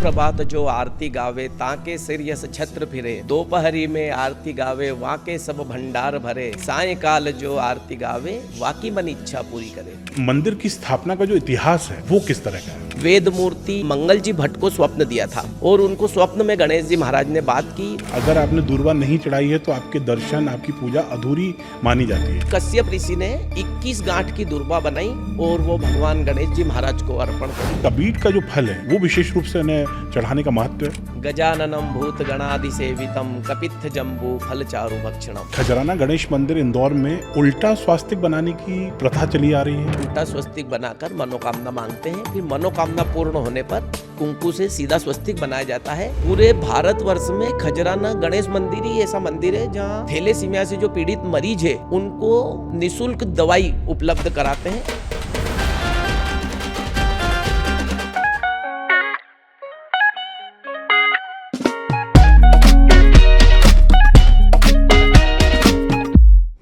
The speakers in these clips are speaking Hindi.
प्रभात जो आरती गावे ताके सिरियस छत्र फिरे, दोपहरी में आरती गावे वाके सब भंडार भरे, सायकाल जो आरती गावे वाकी मन इच्छा पूरी करे। मंदिर की स्थापना का जो इतिहास है वो किस तरह का है? वेद मूर्ति मंगल जी भट्ट को स्वप्न दिया था और उनको स्वप्न में गणेश जी महाराज ने बात की। अगर आपने दूर्वा नहीं चढ़ाई है तो आपके दर्शन, आपकी पूजा अधूरी मानी जाती है। कश्यप ऋषि ने 21 गांठ की दूर्वा बनाई और वो भगवान गणेश जी महाराज को अर्पण करी। कबीर का जो फल है वो विशेष रूप से उन्हें चढ़ाने का महत्व है। गजाननम भूत गणादि सेवितम कपित्थ जम्बू फल चारु भक्षणम। खजराना गणेश मंदिर इंदौर में उल्टा स्वास्तिक बनाने की प्रथा चली आ रही है। उल्टा स्वस्तिक बनाकर मनोकामना मांगते हैं, फिर मनोकामना पूर्ण होने पर कुंकू से सीधा स्वस्तिक बनाया जाता है। पूरे भारतवर्ष में खजराना गणेश मंदिर ही ऐसा मंदिर है जहाँ थैलेसीमिया से जो पीड़ित मरीज है उनको निःशुल्क दवाई उपलब्ध कराते हैं।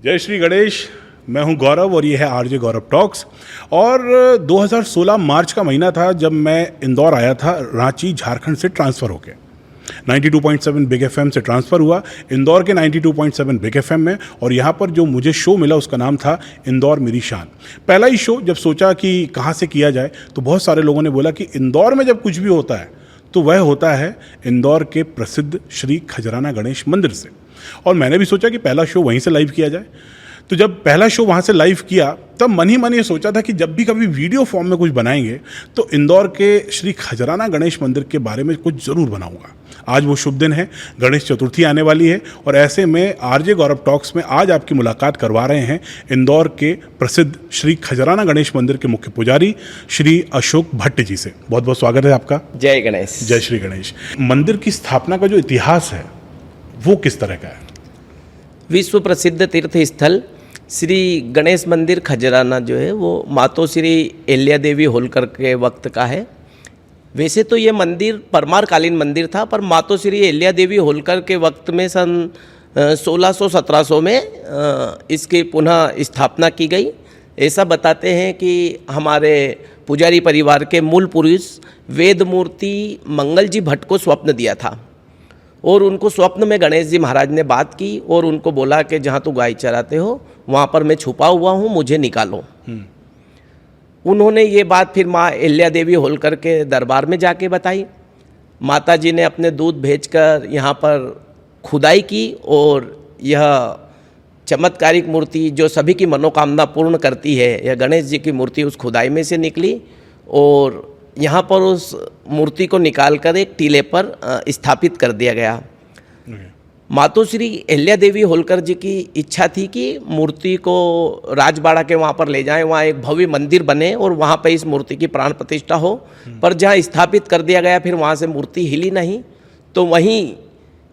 जय श्री गणेश। मैं हूं गौरव और ये है आरजे गौरव टॉक्स। और 2016 मार्च का महीना था जब मैं इंदौर आया था रांची झारखंड से ट्रांसफ़र होके। 92.7 बिग एफएम से ट्रांसफ़र हुआ इंदौर के 92.7 बिग एफएम में, और यहाँ पर जो मुझे शो मिला उसका नाम था इंदौर मेरी शान। पहला ही शो जब सोचा कि कहाँ से किया जाए तो बहुत सारे लोगों ने बोला कि इंदौर में जब कुछ भी होता है तो वह होता है इंदौर के प्रसिद्ध श्री खजराना गणेश मंदिर से। और मैंने भी सोचा कि पहला शो वहीं से लाइव किया जाए। तो जब पहला शो वहाँ से लाइव किया तब मन ही मन ये सोचा था कि जब भी कभी वीडियो फॉर्म में कुछ बनाएंगे तो इंदौर के श्री खजराना गणेश मंदिर के बारे में कुछ ज़रूर बनाऊंगा। आज वो शुभ दिन है, गणेश चतुर्थी आने वाली है, और ऐसे में आरजे गौरव टॉक्स में आज आपकी मुलाकात करवा रहे हैं इंदौर के प्रसिद्ध श्री खजराना गणेश मंदिर के मुख्य पुजारी श्री अशोक भट्ट जी से। बहुत बहुत स्वागत है आपका। जय गणेश। जय श्री गणेश। मंदिर की स्थापना का जो इतिहास है वो किस तरह का है? विश्व प्रसिद्ध तीर्थ स्थल श्री गणेश मंदिर खजराना जो है वो मातो श्री अहिल्या देवी होलकर के वक्त का है। वैसे तो ये मंदिर परमार कालीन मंदिर था, पर मातो श्री अहिल्या देवी होलकर के वक्त में सन 1600-1700 में इसकी पुनः स्थापना की गई। ऐसा बताते हैं कि हमारे पुजारी परिवार के मूल पुरुष वेद मूर्ति मंगल जी भट्ट को स्वप्न दिया था और उनको स्वप्न में गणेश जी महाराज ने बात की और उनको बोला कि जहाँ तू गाय चराते हो वहाँ पर मैं छुपा हुआ हूँ, मुझे निकालो। उन्होंने ये बात फिर माँ अहिल्या देवी होलकर के दरबार में जाके बताई। माता जी ने अपने दूध भेजकर यहाँ पर खुदाई की और यह चमत्कारिक मूर्ति जो सभी की मनोकामना पूर्ण करती है, यह गणेश जी की मूर्ति उस खुदाई में से निकली और यहाँ पर उस मूर्ति को निकालकर एक टीले पर स्थापित कर दिया गया। मातोश्री अहिल्या देवी होलकर जी की इच्छा थी कि मूर्ति को राजबाड़ा के वहाँ पर ले जाएं, वहाँ एक भव्य मंदिर बने और वहाँ पर इस मूर्ति की प्राण प्रतिष्ठा हो। पर जहाँ स्थापित कर दिया गया फिर वहाँ से मूर्ति हिली नहीं, तो वहीं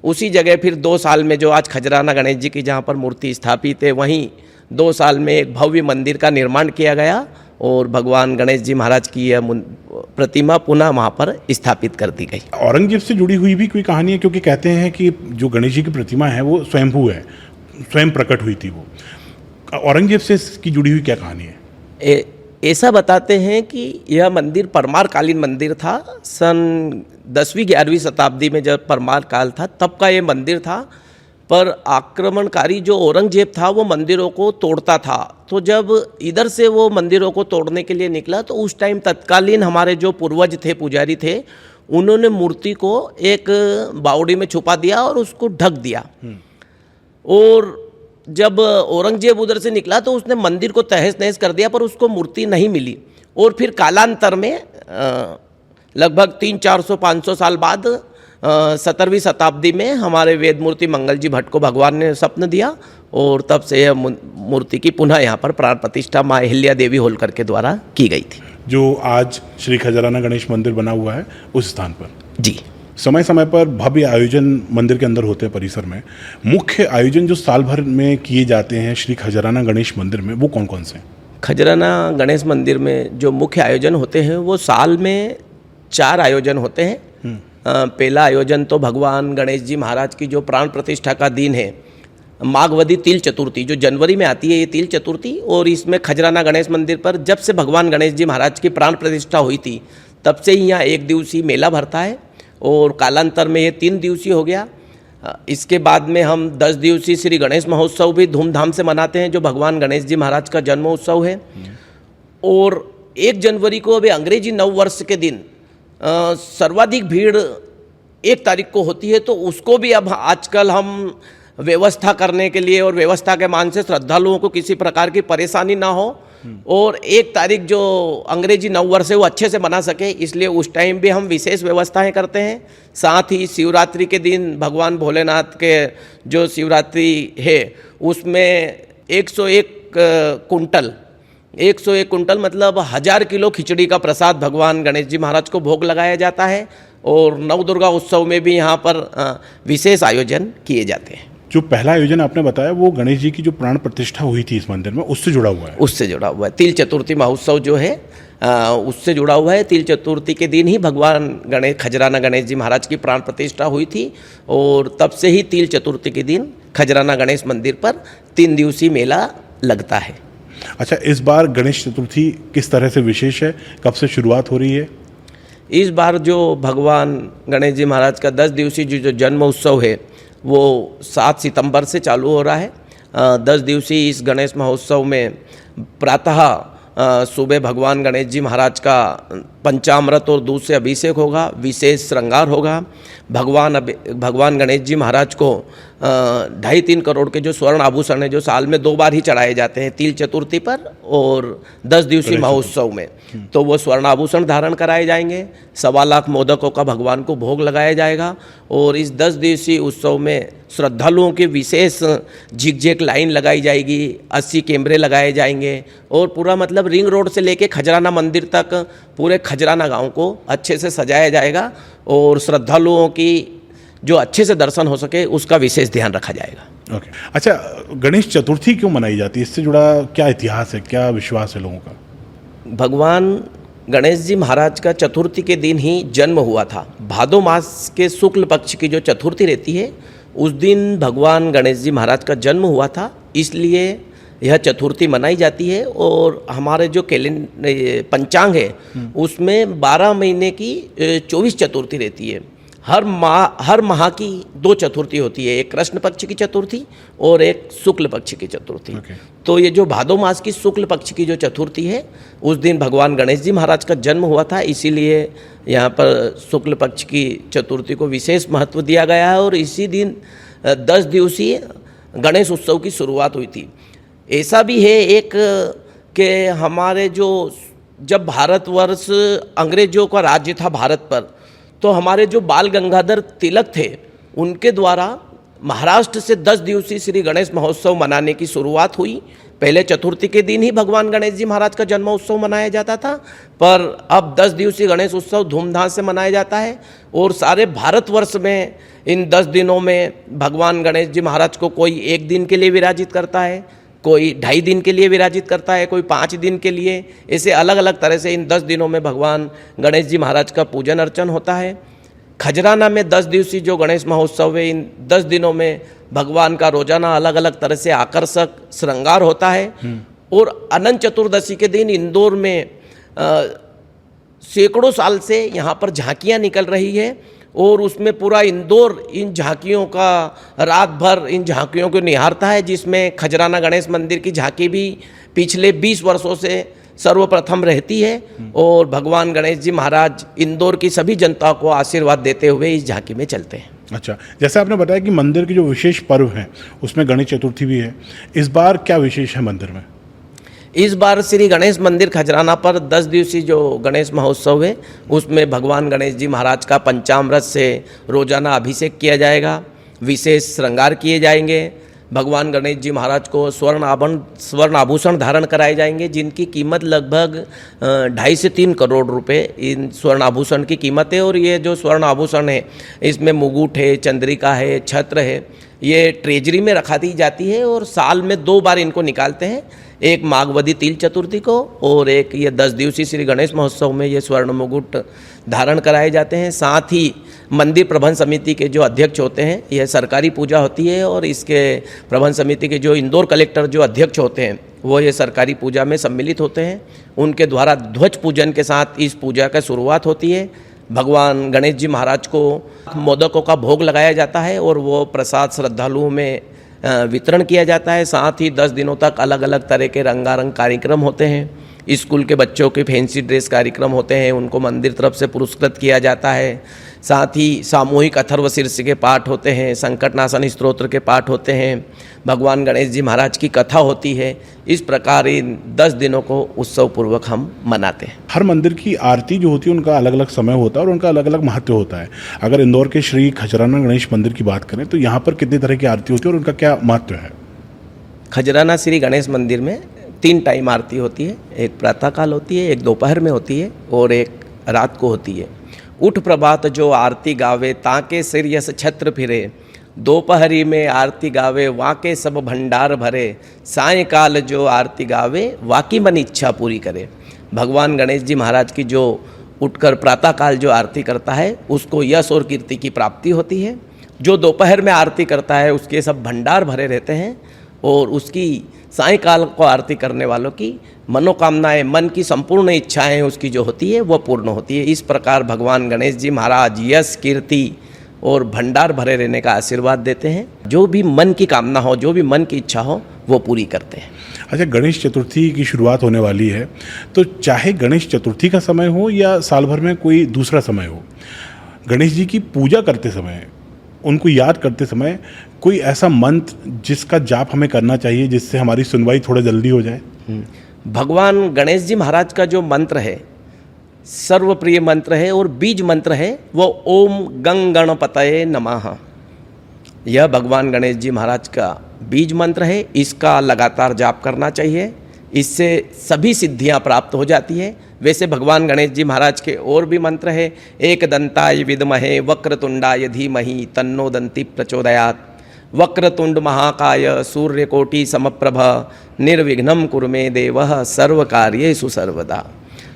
उसी जगह फिर 2 साल में जो आज खजराना गणेश जी की जहाँ पर मूर्ति स्थापित है वहीं 2 साल में एक भव्य मंदिर का निर्माण किया गया और भगवान गणेश जी महाराज की यह प्रतिमा पुनः वहाँ पर स्थापित कर दी गई। औरंगजेब से जुड़ी हुई भी कोई कहानी है? क्योंकि कहते हैं कि जो गणेश जी की प्रतिमा है वो स्वयंभू है, स्वयं प्रकट हुई थी वो। औरंगजेब से इसकी जुड़ी हुई क्या कहानी है? ऐसा बताते हैं कि यह मंदिर परमार कालीन मंदिर था। सन 10वीं-11वीं शताब्दी में जब परमार काल था तब का ये मंदिर था, पर आक्रमणकारी जो औरंगजेब था वो मंदिरों को तोड़ता था। तो जब इधर से वो मंदिरों को तोड़ने के लिए निकला तो उस टाइम तत्कालीन हमारे जो पूर्वज थे, पुजारी थे, उन्होंने मूर्ति को एक बावड़ी में छुपा दिया और उसको ढक दिया। और जब औरंगजेब उधर से निकला तो उसने मंदिर को तहस नहस कर दिया, पर उसको मूर्ति नहीं मिली। और फिर कालांतर में लगभग 300-400-500 साल बाद 17वीं शताब्दी में हमारे वेद मूर्ति मंगल जी भट्ट को भगवान ने स्वप्न दिया और तब से यह मूर्ति की पुनः यहाँ पर प्राण प्रतिष्ठा माँ अहिल्या देवी होलकर के द्वारा की गई थी, जो आज श्री खजराना गणेश मंदिर बना हुआ है उस स्थान पर। जी। समय समय पर भव्य आयोजन मंदिर के अंदर होते हैं परिसर में। मुख्य आयोजन जो साल भर में किए जाते हैं श्री खजराना गणेश मंदिर में वो कौन कौन से हैं? खजराना गणेश मंदिर में जो मुख्य आयोजन होते हैं वो साल में 4 आयोजन होते हैं। पहला आयोजन तो भगवान गणेश जी महाराज की जो प्राण प्रतिष्ठा का दिन है, माघवदी तिल चतुर्थी, जो जनवरी में आती है ये तिल चतुर्थी, और इसमें खजराना गणेश मंदिर पर जब से भगवान गणेश जी महाराज की प्राण प्रतिष्ठा हुई थी तब से ही यहाँ 1 दिवसीय मेला भरता है। और कालांतर में ये 3 दिवसीय हो गया। इसके बाद में हम 10 दिवसीय श्री गणेश महोत्सव भी धूमधाम से मनाते हैं, जो भगवान गणेश जी महाराज का जन्मोत्सव है। और 1 जनवरी को अभी अंग्रेजी नव वर्ष के दिन सर्वाधिक भीड़ 1 तारीख को होती है, तो उसको भी अब आजकल हम व्यवस्था करने के लिए और व्यवस्था के मान से श्रद्धालुओं को किसी प्रकार की परेशानी ना हो और 1 तारीख जो अंग्रेजी नव वर्ष है वो अच्छे से मना सके, इसलिए उस टाइम भी हम विशेष व्यवस्थाएं करते हैं। साथ ही शिवरात्रि के दिन भगवान भोलेनाथ के जो शिवरात्रि है उसमें 101 कुंटल मतलब 1000 किलो खिचड़ी का प्रसाद भगवान गणेश जी महाराज को भोग लगाया जाता है। और नवदुर्गा उत्सव में भी यहाँ पर विशेष आयोजन किए जाते हैं। जो पहला आयोजन आपने बताया वो गणेश जी की जो प्राण प्रतिष्ठा हुई थी इस मंदिर में, उससे जुड़ा हुआ है? उससे जुड़ा हुआ है। तिल चतुर्थी महोत्सव जो है उससे जुड़ा हुआ है। तिल चतुर्थी के दिन ही भगवान खजराना गणेश जी महाराज की प्राण प्रतिष्ठा हुई थी और तब से ही तिल चतुर्थी के दिन खजराना गणेश मंदिर पर 3 दिवसीय मेला लगता है। अच्छा, इस बार गणेश चतुर्थी किस तरह से विशेष है, कब से शुरुआत हो रही है? इस बार जो भगवान गणेश जी महाराज का 10 दिवसीय जो जन्म उत्सव है वो 7 सितंबर से चालू हो रहा है। 10 दिवसीय इस गणेश महोत्सव में प्रातः सुबह भगवान गणेश जी महाराज का पंचामृत और दूध से अभिषेक होगा, विशेष श्रृंगार होगा। भगवान गणेश जी महाराज को 2.5-3 करोड़ के जो स्वर्ण आभूषण है जो साल में 2 बार ही चढ़ाए जाते हैं, तिल चतुर्थी पर और 10 दिवसीय महोत्सव में, तो वो स्वर्ण आभूषण धारण कराए जाएंगे। 1.25 लाख मोदकों का भगवान को भोग लगाया जाएगा। और इस 10 दिवसीय उत्सव में श्रद्धालुओं की विशेष झिकझिक लाइन लगाई जाएगी, 80 कैमरे लगाए जाएंगे और पूरा मतलब रिंग रोड से लेके खजराना मंदिर तक पूरे खजराना गांव को अच्छे से सजाया जाएगा और श्रद्धालुओं की जो अच्छे से दर्शन हो सके उसका विशेष ध्यान रखा जाएगा। ओके। अच्छा, गणेश चतुर्थी क्यों मनाई जाती है? इससे जुड़ा क्या इतिहास है, क्या विश्वास है लोगों का? भगवान गणेश जी महाराज का चतुर्थी के दिन ही जन्म हुआ था। भादो मास के शुक्ल पक्ष की जो चतुर्थी रहती है उस दिन भगवान गणेश जी महाराज का जन्म हुआ था, इसलिए यह चतुर्थी मनाई जाती है। और हमारे जो पंचांग है उसमें 12 महीने की 24 चतुर्थी रहती है। हर माह की 2 चतुर्थी होती है, एक कृष्ण पक्ष की चतुर्थी और एक शुक्ल पक्ष की चतुर्थी। तो ये जो भादो मास की शुक्ल पक्ष की जो चतुर्थी है उस दिन भगवान गणेश जी महाराज का जन्म हुआ था, इसीलिए यहाँ पर शुक्ल पक्ष की चतुर्थी को विशेष महत्व दिया गया है। और इसी दिन 10 दिवसीय गणेश उत्सव की शुरुआत हुई थी। ऐसा भी है एक कि हमारे जब भारतवर्ष अंग्रेजों का राज्य था भारत पर, तो हमारे जो बाल गंगाधर तिलक थे उनके द्वारा महाराष्ट्र से 10 दिवसीय श्री गणेश महोत्सव मनाने की शुरुआत हुई। पहले चतुर्थी के दिन ही भगवान गणेश जी महाराज का जन्मोत्सव मनाया जाता था, पर अब 10 दिवसीय गणेश उत्सव धूमधाम से मनाया जाता है। और सारे भारतवर्ष में इन 10 दिनों में भगवान गणेश जी महाराज को कोई 1 दिन के लिए विराजित करता है, कोई 2.5 दिन के लिए विराजित करता है, कोई 5 दिन के लिए, ऐसे अलग अलग तरह से इन 10 दिनों में भगवान गणेश जी महाराज का पूजन अर्चन होता है। खजराना में 10 दिवसीय जो गणेश महोत्सव है, इन 10 दिनों में भगवान का रोजाना अलग अलग तरह से आकर्षक श्रृंगार होता है। और अनंत चतुर्दशी के दिन इंदौर में सैकड़ों साल से यहाँ पर झांकियाँ निकल रही है और उसमें पूरा इंदौर इन झांकियों का रात भर इन झांकियों को निहारता है, जिसमें खजराना गणेश मंदिर की झांकी भी पिछले 20 वर्षों से सर्वप्रथम रहती है। और भगवान गणेश जी महाराज इंदौर की सभी जनता को आशीर्वाद देते हुए इस झांकी में चलते हैं। अच्छा, जैसे आपने बताया कि मंदिर के जो विशेष पर्व हैं उसमें गणेश चतुर्थी भी है, इस बार क्या विशेष है मंदिर में? इस बार श्री गणेश मंदिर खजराना पर 10 दिवसीय जो गणेश महोत्सव है उसमें भगवान गणेश जी महाराज का पंचामृत से रोजाना अभिषेक किया जाएगा, विशेष श्रृंगार किए जाएंगे। भगवान गणेश जी महाराज को स्वर्ण आभूषण धारण कराए जाएंगे, जिनकी कीमत लगभग 2.5 से 3 करोड़ रुपए इन स्वर्ण आभूषण की कीमत है। और ये जो स्वर्ण आभूषण है इसमें मुकुट है, चंद्रिका है, छत्र है, ये ट्रेजरी में रखा दी जाती है और साल में 2 बार इनको निकालते हैं, एक माघवदी तिल चतुर्थी को और एक ये 10 दिवसीय श्री गणेश महोत्सव में ये स्वर्ण मुकुट धारण कराए जाते हैं। साथ ही मंदिर प्रबंध समिति के जो अध्यक्ष होते हैं, यह सरकारी पूजा होती है और इसके प्रबंध समिति के जो इंदौर कलेक्टर जो अध्यक्ष होते हैं वो ये सरकारी पूजा में सम्मिलित होते हैं। उनके द्वारा ध्वज पूजन के साथ इस पूजा का शुरुआत होती है। भगवान गणेश जी महाराज को मोदकों का भोग लगाया जाता है और वो प्रसाद श्रद्धालुओं में वितरण किया जाता है। साथ ही 10 दिनों तक अलग अलग तरह के रंगारंग कार्यक्रम होते हैं। स्कूल के बच्चों के फैंसी ड्रेस कार्यक्रम होते हैं, उनको मंदिर तरफ से पुरस्कृत किया जाता है। साथ ही सामूहिक अथर्वशीर्ष के पाठ होते हैं, संकटनाशन स्तोत्र के पाठ होते हैं, भगवान गणेश जी महाराज की कथा होती है। इस प्रकार इन 10 दिनों को उत्सव पूर्वक हम मनाते हैं। हर मंदिर की आरती जो होती है उनका अलग अलग समय होता है और उनका अलग अलग महत्व होता है। अगर इंदौर के श्री खजराना गणेश मंदिर की बात करें तो यहाँ पर कितने तरह की आरती होती है और उनका क्या महत्व है? खजराना श्री गणेश मंदिर में 3 टाइम आरती होती है। एक प्रातःकाल होती है, एक दोपहर में होती है और एक रात को होती है। उठ प्रभात जो आरती गावे ताके सिर यस छत्र फिरे, दोपहरी में आरती गावे वाके सब भंडार भरे, सायंकाल जो आरती गावे वाकी मन इच्छा पूरी करे। भगवान गणेश जी महाराज की जो उठकर प्रातःकाल जो आरती करता है उसको यश और कीर्ति की प्राप्ति होती है। जो दोपहर में आरती करता है उसके सब भंडार भरे रहते हैं और उसकी सायंकाल को आरती करने वालों की मनोकामनाएं, मन की संपूर्ण इच्छाएं उसकी जो होती है वो पूर्ण होती है। इस प्रकार भगवान गणेश जी महाराज यश, कीर्ति और भंडार भरे रहने का आशीर्वाद देते हैं। जो भी मन की कामना हो, जो भी मन की इच्छा हो वो पूरी करते हैं। अच्छा, गणेश चतुर्थी की शुरुआत होने वाली है, तो चाहे गणेश चतुर्थी का समय हो या साल भर में कोई दूसरा समय हो, गणेश जी की पूजा करते समय, उनको याद करते समय कोई ऐसा मंत्र जिसका जाप हमें करना चाहिए जिससे हमारी सुनवाई थोड़ा जल्दी हो जाए? भगवान गणेश जी महाराज का जो मंत्र है सर्वप्रिय मंत्र है और बीज मंत्र है वो ओम गंग गणपतये नमः। यह भगवान गणेश जी महाराज का बीज मंत्र है। इसका लगातार जाप करना चाहिए, इससे सभी सिद्धियां प्राप्त हो जाती है। वैसे भगवान गणेश जी महाराज के और भी मंत्र है, एक दंताय विद्महे वक्रतुंडाय धीमहि तन्नो दंती प्रचोदयात्, वक्रतुंड महाकाय सूर्यकोटि समप्रभ निर्विघ्नं कुरु मे देवः सर्वकार्येषु सर्वदा।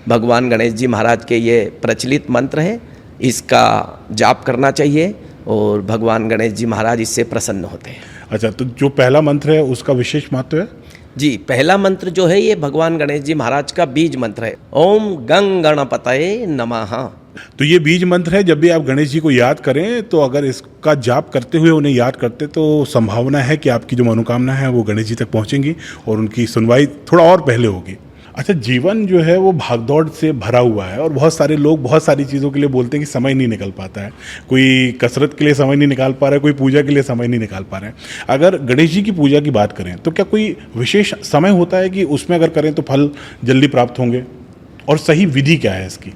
भगवान गणेश जी महाराज के ये प्रचलित मंत्र है, इसका जाप करना चाहिए और भगवान गणेश जी महाराज इससे प्रसन्न होते हैं। अच्छा, तो जो पहला मंत्र है उसका विशेष महत्व है? जी, पहला मंत्र जो है ये भगवान गणेश जी महाराज का बीज मंत्र है, ओम गंग गणपतये नमः। तो ये बीज मंत्र है, जब भी आप गणेश जी को याद करें तो अगर इसका जाप करते हुए उन्हें याद करते तो संभावना है कि आपकी जो मनोकामना है वो गणेश जी तक पहुंचेंगी और उनकी सुनवाई थोड़ा और पहले होगी। अच्छा, जीवन जो है वो भागदौड़ से भरा हुआ है और बहुत सारे लोग बहुत सारी चीज़ों के लिए बोलते हैं कि समय नहीं निकल पाता है। कोई कसरत के लिए समय नहीं निकाल पा रहा है, कोई पूजा के लिए समय नहीं निकाल पा रहे हैं। अगर गणेश जी की पूजा की बात करें तो क्या कोई विशेष समय होता है कि उसमें अगर करें तो फल जल्दी प्राप्त होंगे, और सही विधि क्या है इसकी?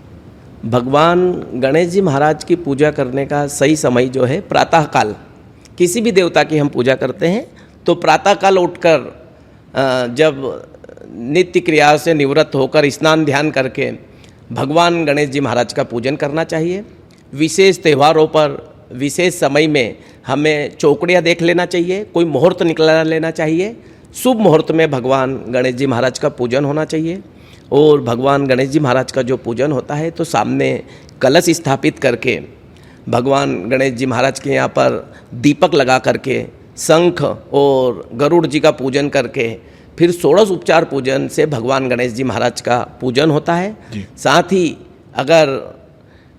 भगवान गणेश जी महाराज की पूजा करने का सही समय जो है प्रातःकाल। किसी भी देवता की हम पूजा करते हैं तो प्रातःकाल उठकर जब नित्य क्रिया से निवृत्त होकर स्नान ध्यान करके भगवान गणेश जी महाराज का पूजन करना चाहिए। विशेष त्योहारों पर विशेष समय में हमें चौकड़ियाँ देख लेना चाहिए, कोई मुहूर्त निकला लेना चाहिए। शुभ मुहूर्त में भगवान गणेश जी महाराज का पूजन होना चाहिए। और भगवान गणेश जी महाराज का जो पूजन होता है तो सामने कलश स्थापित करके भगवान गणेश जी महाराज के यहाँ पर दीपक लगा करके शंख और गरुड़ जी का पूजन करके फिर षोडश उपचार पूजन से भगवान गणेश जी महाराज का पूजन होता है। साथ ही अगर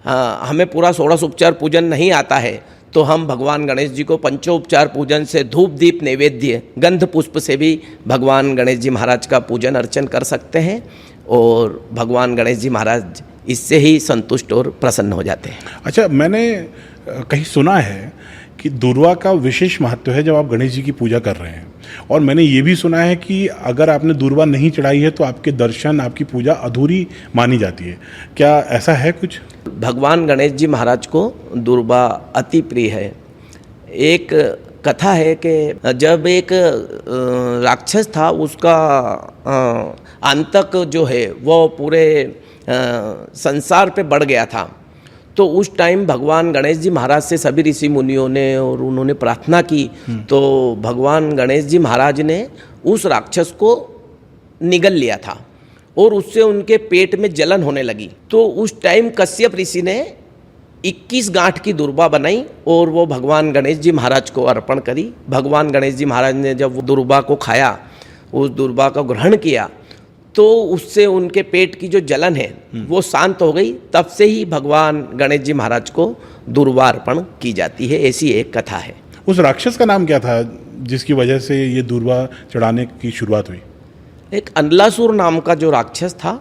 हमें पूरा षोडश उपचार पूजन नहीं आता है तो हम भगवान गणेश जी को पंचोपचार पूजन से धूप दीप नैवेद्य गंध पुष्प से भी भगवान गणेश जी महाराज का पूजन अर्चन कर सकते हैं और भगवान गणेश जी महाराज इससे ही संतुष्ट और प्रसन्न हो जाते हैं। अच्छा, मैंने कहीं सुना है कि दूर्वा का विशेष महत्व है जब आप गणेश जी की पूजा कर रहे हैं, और मैंने ये भी सुना है कि अगर आपने दूर्वा नहीं चढ़ाई है तो आपके दर्शन, आपकी पूजा अधूरी मानी जाती है। क्या ऐसा है कुछ? भगवान गणेश जी महाराज को दूर्वा अति प्रिय है। एक कथा है कि जब एक राक्षस था, उसका आतंक जो है वो पूरे संसार पे बढ़ गया था। तो उस टाइम भगवान गणेश जी महाराज से सभी ऋषि मुनियों ने और उन्होंने प्रार्थना की, तो भगवान गणेश जी महाराज ने उस राक्षस को निगल लिया था और उससे उनके पेट में जलन होने लगी। तो उस टाइम कश्यप ऋषि ने 21 गांठ की दूर्वा बनाई और वो भगवान गणेश जी महाराज को अर्पण करी। भगवान गणेश जी महाराज ने जब वो दूर्वा को खाया, उस दूर्वा को ग्रहण किया, तो उससे उनके पेट की जो जलन है वो शांत हो गई। तब से ही भगवान गणेश जी महाराज को दूर्वा अर्पण की जाती है, ऐसी एक कथा है। उस राक्षस का नाम क्या था जिसकी वजह से ये दूर्वा चढ़ाने की शुरुआत हुई? एक अनलासुर नाम का जो राक्षस था,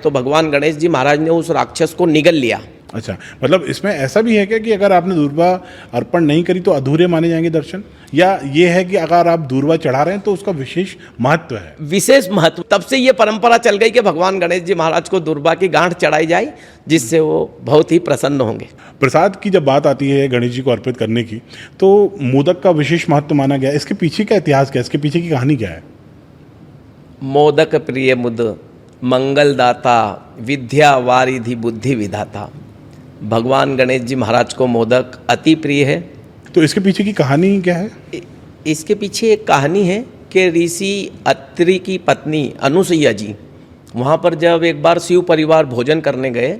तो भगवान गणेश जी महाराज ने उस राक्षस को निगल लिया। अच्छा, मतलब इसमें ऐसा भी है क्या कि अगर आपने दूर्वा अर्पण नहीं करी तो अधूरे माने जाएंगे दर्शन, या ये है कि अगर आप दूर्वा चढ़ा रहे हैं तो उसका विशेष महत्व है? विशेष महत्व, तब से ये परंपरा चल गई कि भगवान गणेश जी महाराज को दूर्वा की गांठ चढ़ाई जाए, जिससे वो बहुत ही प्रसन्न होंगे। प्रसाद की जब बात आती है गणेश जी को अर्पित करने की, तो मोदक का विशेष महत्व माना गया। इसके पीछे का इतिहास क्या है, इसके पीछे की कहानी क्या है? मोदक प्रिय मुद मंगलदाता, विद्या वारिधि बुद्धि विधाता। भगवान गणेश जी महाराज को मोदक अति प्रिय है। तो इसके पीछे की कहानी क्या है? इसके पीछे एक कहानी है कि ऋषि अत्रि की पत्नी अनुसुईया जी वहाँ पर जब एक बार शिव परिवार भोजन करने गए,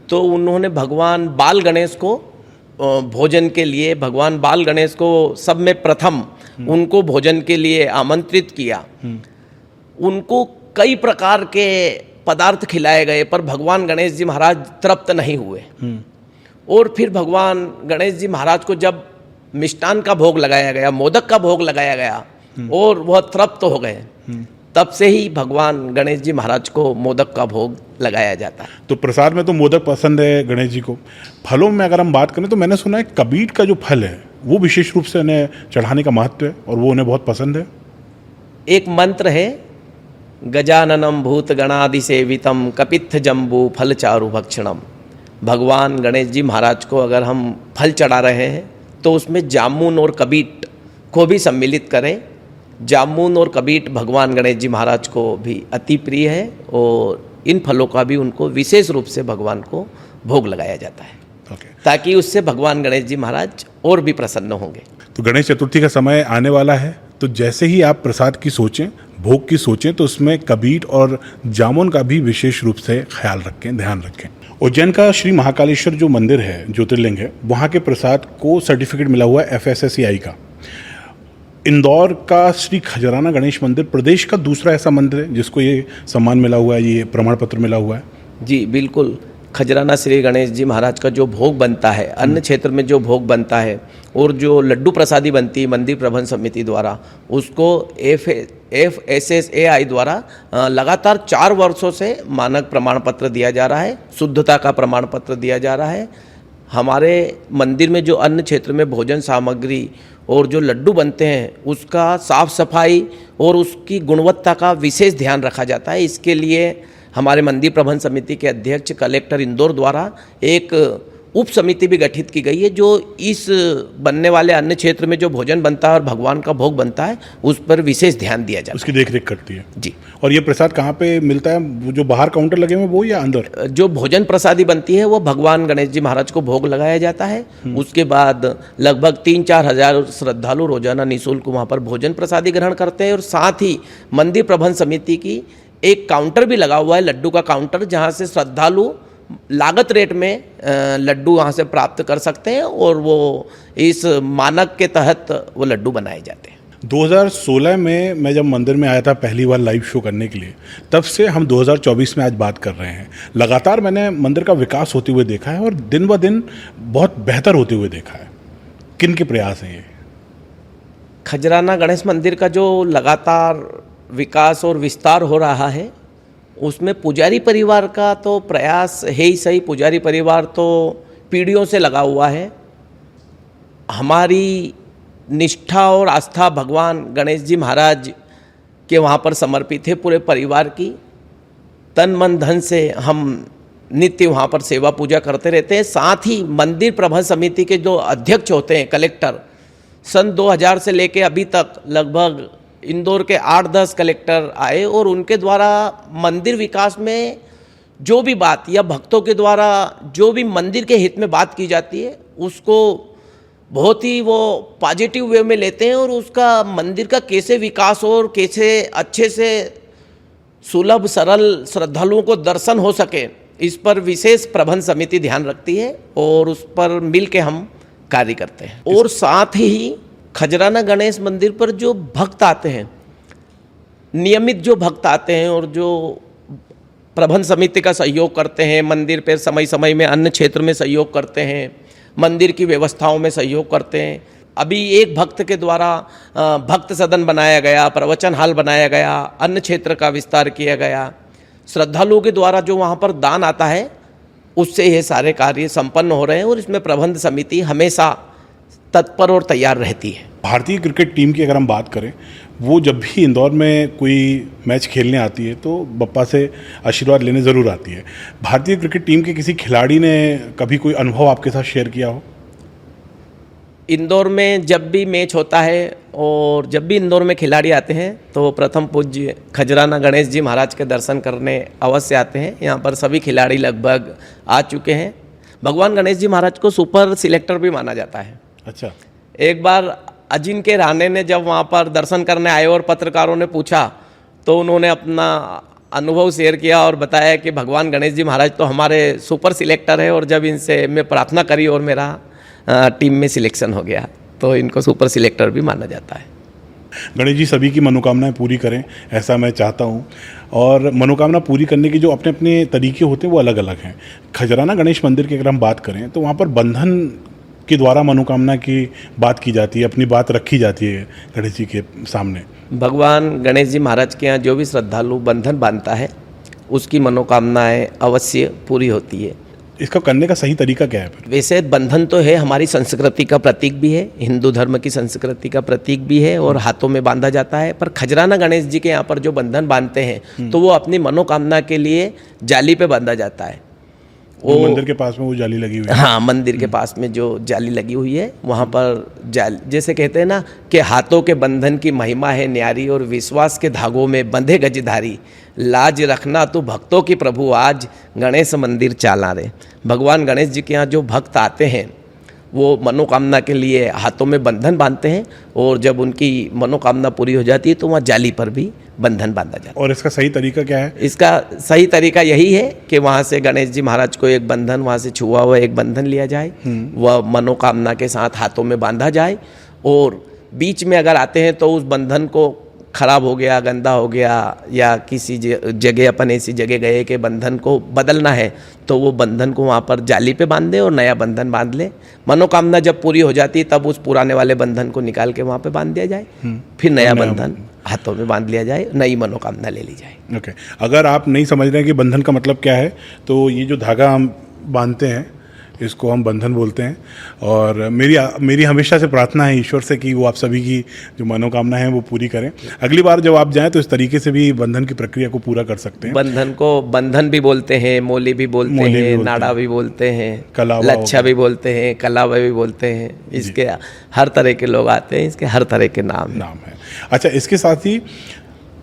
तो उन्होंने भगवान बाल गणेश को भोजन के लिए, भगवान बाल गणेश को सब में प्रथम उनको भोजन के लिए आमंत्रित किया। उनको कई प्रकार के पदार्थ खिलाए गए, पर भगवान गणेश जी महाराज तृप्त नहीं हुए। और फिर भगवान गणेश जी महाराज को जब मिष्टान का भोग लगाया गया, मोदक का भोग लगाया गया, और वह तृप्त हो गए, तब से ही भगवान गणेश जी महाराज को मोदक का भोग लगाया जाता है। तो प्रसाद में तो मोदक पसंद है गणेश जी को। फलों में अगर हम बात करें तो मैंने सुना है कबीट का जो फल है वो विशेष रूप से उन्हें चढ़ाने का महत्व है और वो उन्हें बहुत पसंद है। एक मंत्र है, गजाननम भूत गणादि सेवितम कपित्थ जम्बू फल चारु भक्षणम। भगवान गणेश जी महाराज को अगर हम फल चढ़ा रहे हैं तो उसमें जामुन और कबीट को भी सम्मिलित करें। जामुन और कबीट भगवान गणेश जी महाराज को भी अति प्रिय है, और इन फलों का भी उनको विशेष रूप से भगवान को भोग लगाया जाता है, ताकि उससे भगवान गणेश जी महाराज और भी प्रसन्न होंगे। तो गणेश चतुर्थी का समय आने वाला है, तो जैसे ही आप प्रसाद की सोचें, भोग की सोचें, तो उसमें कबीट और जामुन का भी विशेष रूप से ख्याल रखें, ध्यान रखें। उज्जैन का श्री महाकालेश्वर जो मंदिर है, ज्योतिर्लिंग है, वहाँ के प्रसाद को सर्टिफिकेट मिला हुआ है FSSAI का। इंदौर का श्री खजराना गणेश मंदिर प्रदेश का दूसरा ऐसा मंदिर है जिसको ये सम्मान मिला हुआ है, ये प्रमाण पत्र मिला हुआ है। जी बिल्कुल, खजराना श्री गणेश जी महाराज का जो भोग बनता है, अन्य क्षेत्र में जो भोग बनता है और जो लड्डू प्रसादी बनती है मंदिर प्रबंध समिति द्वारा, उसको FSSAI द्वारा लगातार 4 वर्षों से मानक प्रमाण पत्र दिया जा रहा है, शुद्धता का प्रमाण पत्र दिया जा रहा है। हमारे मंदिर में जो अन्य क्षेत्र में भोजन सामग्री और जो लड्डू बनते हैं उसका साफ सफाई और उसकी गुणवत्ता का विशेष ध्यान रखा जाता है। इसके लिए हमारे मंदिर प्रबंध समिति के अध्यक्ष कलेक्टर इंदौर द्वारा एक उप समिति भी गठित की गई है, जो इस बनने वाले अन्य क्षेत्र में जो भोजन बनता है और भगवान का भोग बनता है उस पर विशेष ध्यान दिया जाता है, उसकी देखरेख करती है। जी। और ये प्रसाद कहाँ पे मिलता है? वो जो बाहर काउंटर लगे हुए वो, या अंदर? जो भोजन प्रसादी बनती है वो भगवान गणेश जी महाराज को भोग लगाया जाता है। उसके बाद लगभग 3-4 हज़ार श्रद्धालु रोजाना निःशुल्क वहाँ पर भोजन प्रसादी ग्रहण करते हैं, और साथ ही मंदिर प्रबंध समिति की एक काउंटर भी लगा हुआ है, लड्डू का काउंटर, जहाँ से श्रद्धालु लागत रेट में लड्डू वहाँ से प्राप्त कर सकते हैं, और वो इस मानक के तहत वो लड्डू बनाए जाते हैं। 2016 में मैं जब मंदिर में आया था पहली बार लाइव शो करने के लिए, तब से हम 2024 में आज बात कर रहे हैं। लगातार मैंने मंदिर का विकास होते हुए देखा है और दिन ब दिन बहुत बेहतर होते हुए देखा है। किन के प्रयास हैं ये? खजराना गणेश मंदिर का जो लगातार विकास और विस्तार हो रहा है, उसमें पुजारी परिवार का तो प्रयास है ही सही। पुजारी परिवार तो पीढ़ियों से लगा हुआ है। हमारी निष्ठा और आस्था भगवान गणेश जी महाराज के वहाँ पर समर्पित है। पूरे परिवार की तन मन धन से हम नित्य वहाँ पर सेवा पूजा करते रहते हैं। साथ ही मंदिर प्रबंध समिति के जो अध्यक्ष होते हैं कलेक्टर, सन 2000 से लेके अभी तक लगभग इंदौर के 8-10 कलेक्टर आए, और उनके द्वारा मंदिर विकास में जो भी बात या भक्तों के द्वारा जो भी मंदिर के हित में बात की जाती है उसको बहुत ही वो पॉजिटिव वे में लेते हैं, और उसका मंदिर का कैसे विकास हो और कैसे अच्छे से सुलभ सरल श्रद्धालुओं को दर्शन हो सके, इस पर विशेष प्रबंध समिति ध्यान रखती है और उस पर मिल के हम कार्य करते हैं। और साथ ही खजराना गणेश मंदिर पर जो भक्त आते हैं नियमित जो भक्त आते हैं और जो प्रबंध समिति का सहयोग करते हैं, मंदिर पर समय समय में अन्य क्षेत्र में सहयोग करते हैं, मंदिर की व्यवस्थाओं में सहयोग करते हैं। अभी एक भक्त के द्वारा भक्त सदन बनाया गया, प्रवचन हॉल बनाया गया, अन्य क्षेत्र का विस्तार किया गया। श्रद्धालुओं के द्वारा जो वहाँ पर दान आता है उससे ये सारे कार्य संपन्न हो रहे हैं और इसमें प्रबंध समिति हमेशा तत्पर और तैयार रहती है। भारतीय क्रिकेट टीम की अगर हम बात करें, वो जब भी इंदौर में कोई मैच खेलने आती है तो बप्पा से आशीर्वाद लेने ज़रूर आती है। भारतीय क्रिकेट टीम के किसी खिलाड़ी ने कभी कोई अनुभव आपके साथ शेयर किया हो? इंदौर में जब भी मैच होता है और जब भी इंदौर में खिलाड़ी आते हैं तो प्रथम पूज्य खजराना गणेश जी महाराज के दर्शन करने अवश्य आते हैं। यहाँ पर सभी खिलाड़ी लगभग आ चुके हैं। भगवान गणेश जी महाराज को सुपर सिलेक्टर भी माना जाता है। अच्छा। एक बार अजिंक्य रहाणे ने जब वहाँ पर दर्शन करने आए और पत्रकारों ने पूछा तो उन्होंने अपना अनुभव शेयर किया और बताया कि भगवान गणेश जी महाराज तो हमारे सुपर सिलेक्टर है और जब इनसे मैं प्रार्थना करी और मेरा टीम में सिलेक्शन हो गया तो इनको सुपर सिलेक्टर भी माना जाता है। गणेश जी सभी की मनोकामनाएं पूरी करें, ऐसा मैं चाहता हूं। और मनोकामना पूरी करने की जो अपने अपने तरीके होते हैं वो अलग अलग हैं। खजराना गणेश मंदिर की अगर हम बात करें तो वहाँ पर बंधन के द्वारा मनोकामना की बात की जाती है, अपनी बात रखी जाती है गणेश जी के सामने। भगवान गणेश जी महाराज के यहाँ जो भी श्रद्धालु बंधन बांधता है उसकी मनोकामनाएं अवश्य पूरी होती है। इसका करने का सही तरीका क्या है फिर? वैसे बंधन तो है, हमारी संस्कृति का प्रतीक भी है, हिंदू धर्म की संस्कृति का प्रतीक भी है और हाथों में बांधा जाता है। पर खजराना गणेश जी के यहाँ पर जो बंधन बांधते हैं तो वो अपनी मनोकामना के लिए जाली पे बांधा जाता है। वो मंदिर के पास में वो जाली लगी हुई है। हाँ, मंदिर के पास में जो जाली लगी हुई है वहाँ पर जाली, जैसे कहते हैं ना कि हाथों के बंधन की महिमा है न्यारी और विश्वास के धागों में बंधे गजधारी, लाज रखना तो भक्तों की प्रभु आज गणेश मंदिर चाला रे। भगवान गणेश जी के यहाँ जो भक्त आते हैं वो मनोकामना के लिए हाथों में बंधन बांधते हैं और जब उनकी मनोकामना पूरी हो जाती है तो वहाँ जाली पर भी बंधन बांधा जाता है। और इसका सही तरीका क्या है? इसका सही तरीका यही है कि वहाँ से गणेश जी महाराज को एक बंधन, वहाँ से छुआ हुआ एक बंधन लिया जाए, वह मनोकामना के साथ हाथों में बांधा जाए और बीच में अगर आते हैं तो उस बंधन को खराब हो गया, गंदा हो गया या किसी जगह अपन ऐसी जगह गए कि बंधन को बदलना है तो वो बंधन को वहाँ पर जाली पे बांध दे और नया बंधन बांध ले। मनोकामना जब पूरी हो जाती है तब उस पुराने वाले बंधन को निकाल के वहाँ पे बांध दिया जाए, फिर नया बंधन हाथों में बांध लिया जाए, नई मनोकामना ले ली जाए। ओके। अगर आप नहीं समझ रहे हैं कि बंधन का मतलब क्या है तो ये जो धागा हम बांधते हैं इसको हम बंधन बोलते हैं। और मेरी हमेशा से प्रार्थना है ईश्वर से कि वो आप सभी की जो मनोकामना है वो पूरी करें। अगली बार जब आप जाएं तो इस तरीके से भी बंधन की प्रक्रिया को पूरा कर सकते हैं। बंधन को बंधन भी बोलते हैं, मोली भी बोलते हैं, नाड़ा भी बोलते हैं, लच्छा भी बोलते हैं, कलावा भी बोलते हैं। इसके हर तरह के लोग आते हैं, इसके हर तरह के नाम है। अच्छा, इसके साथ ही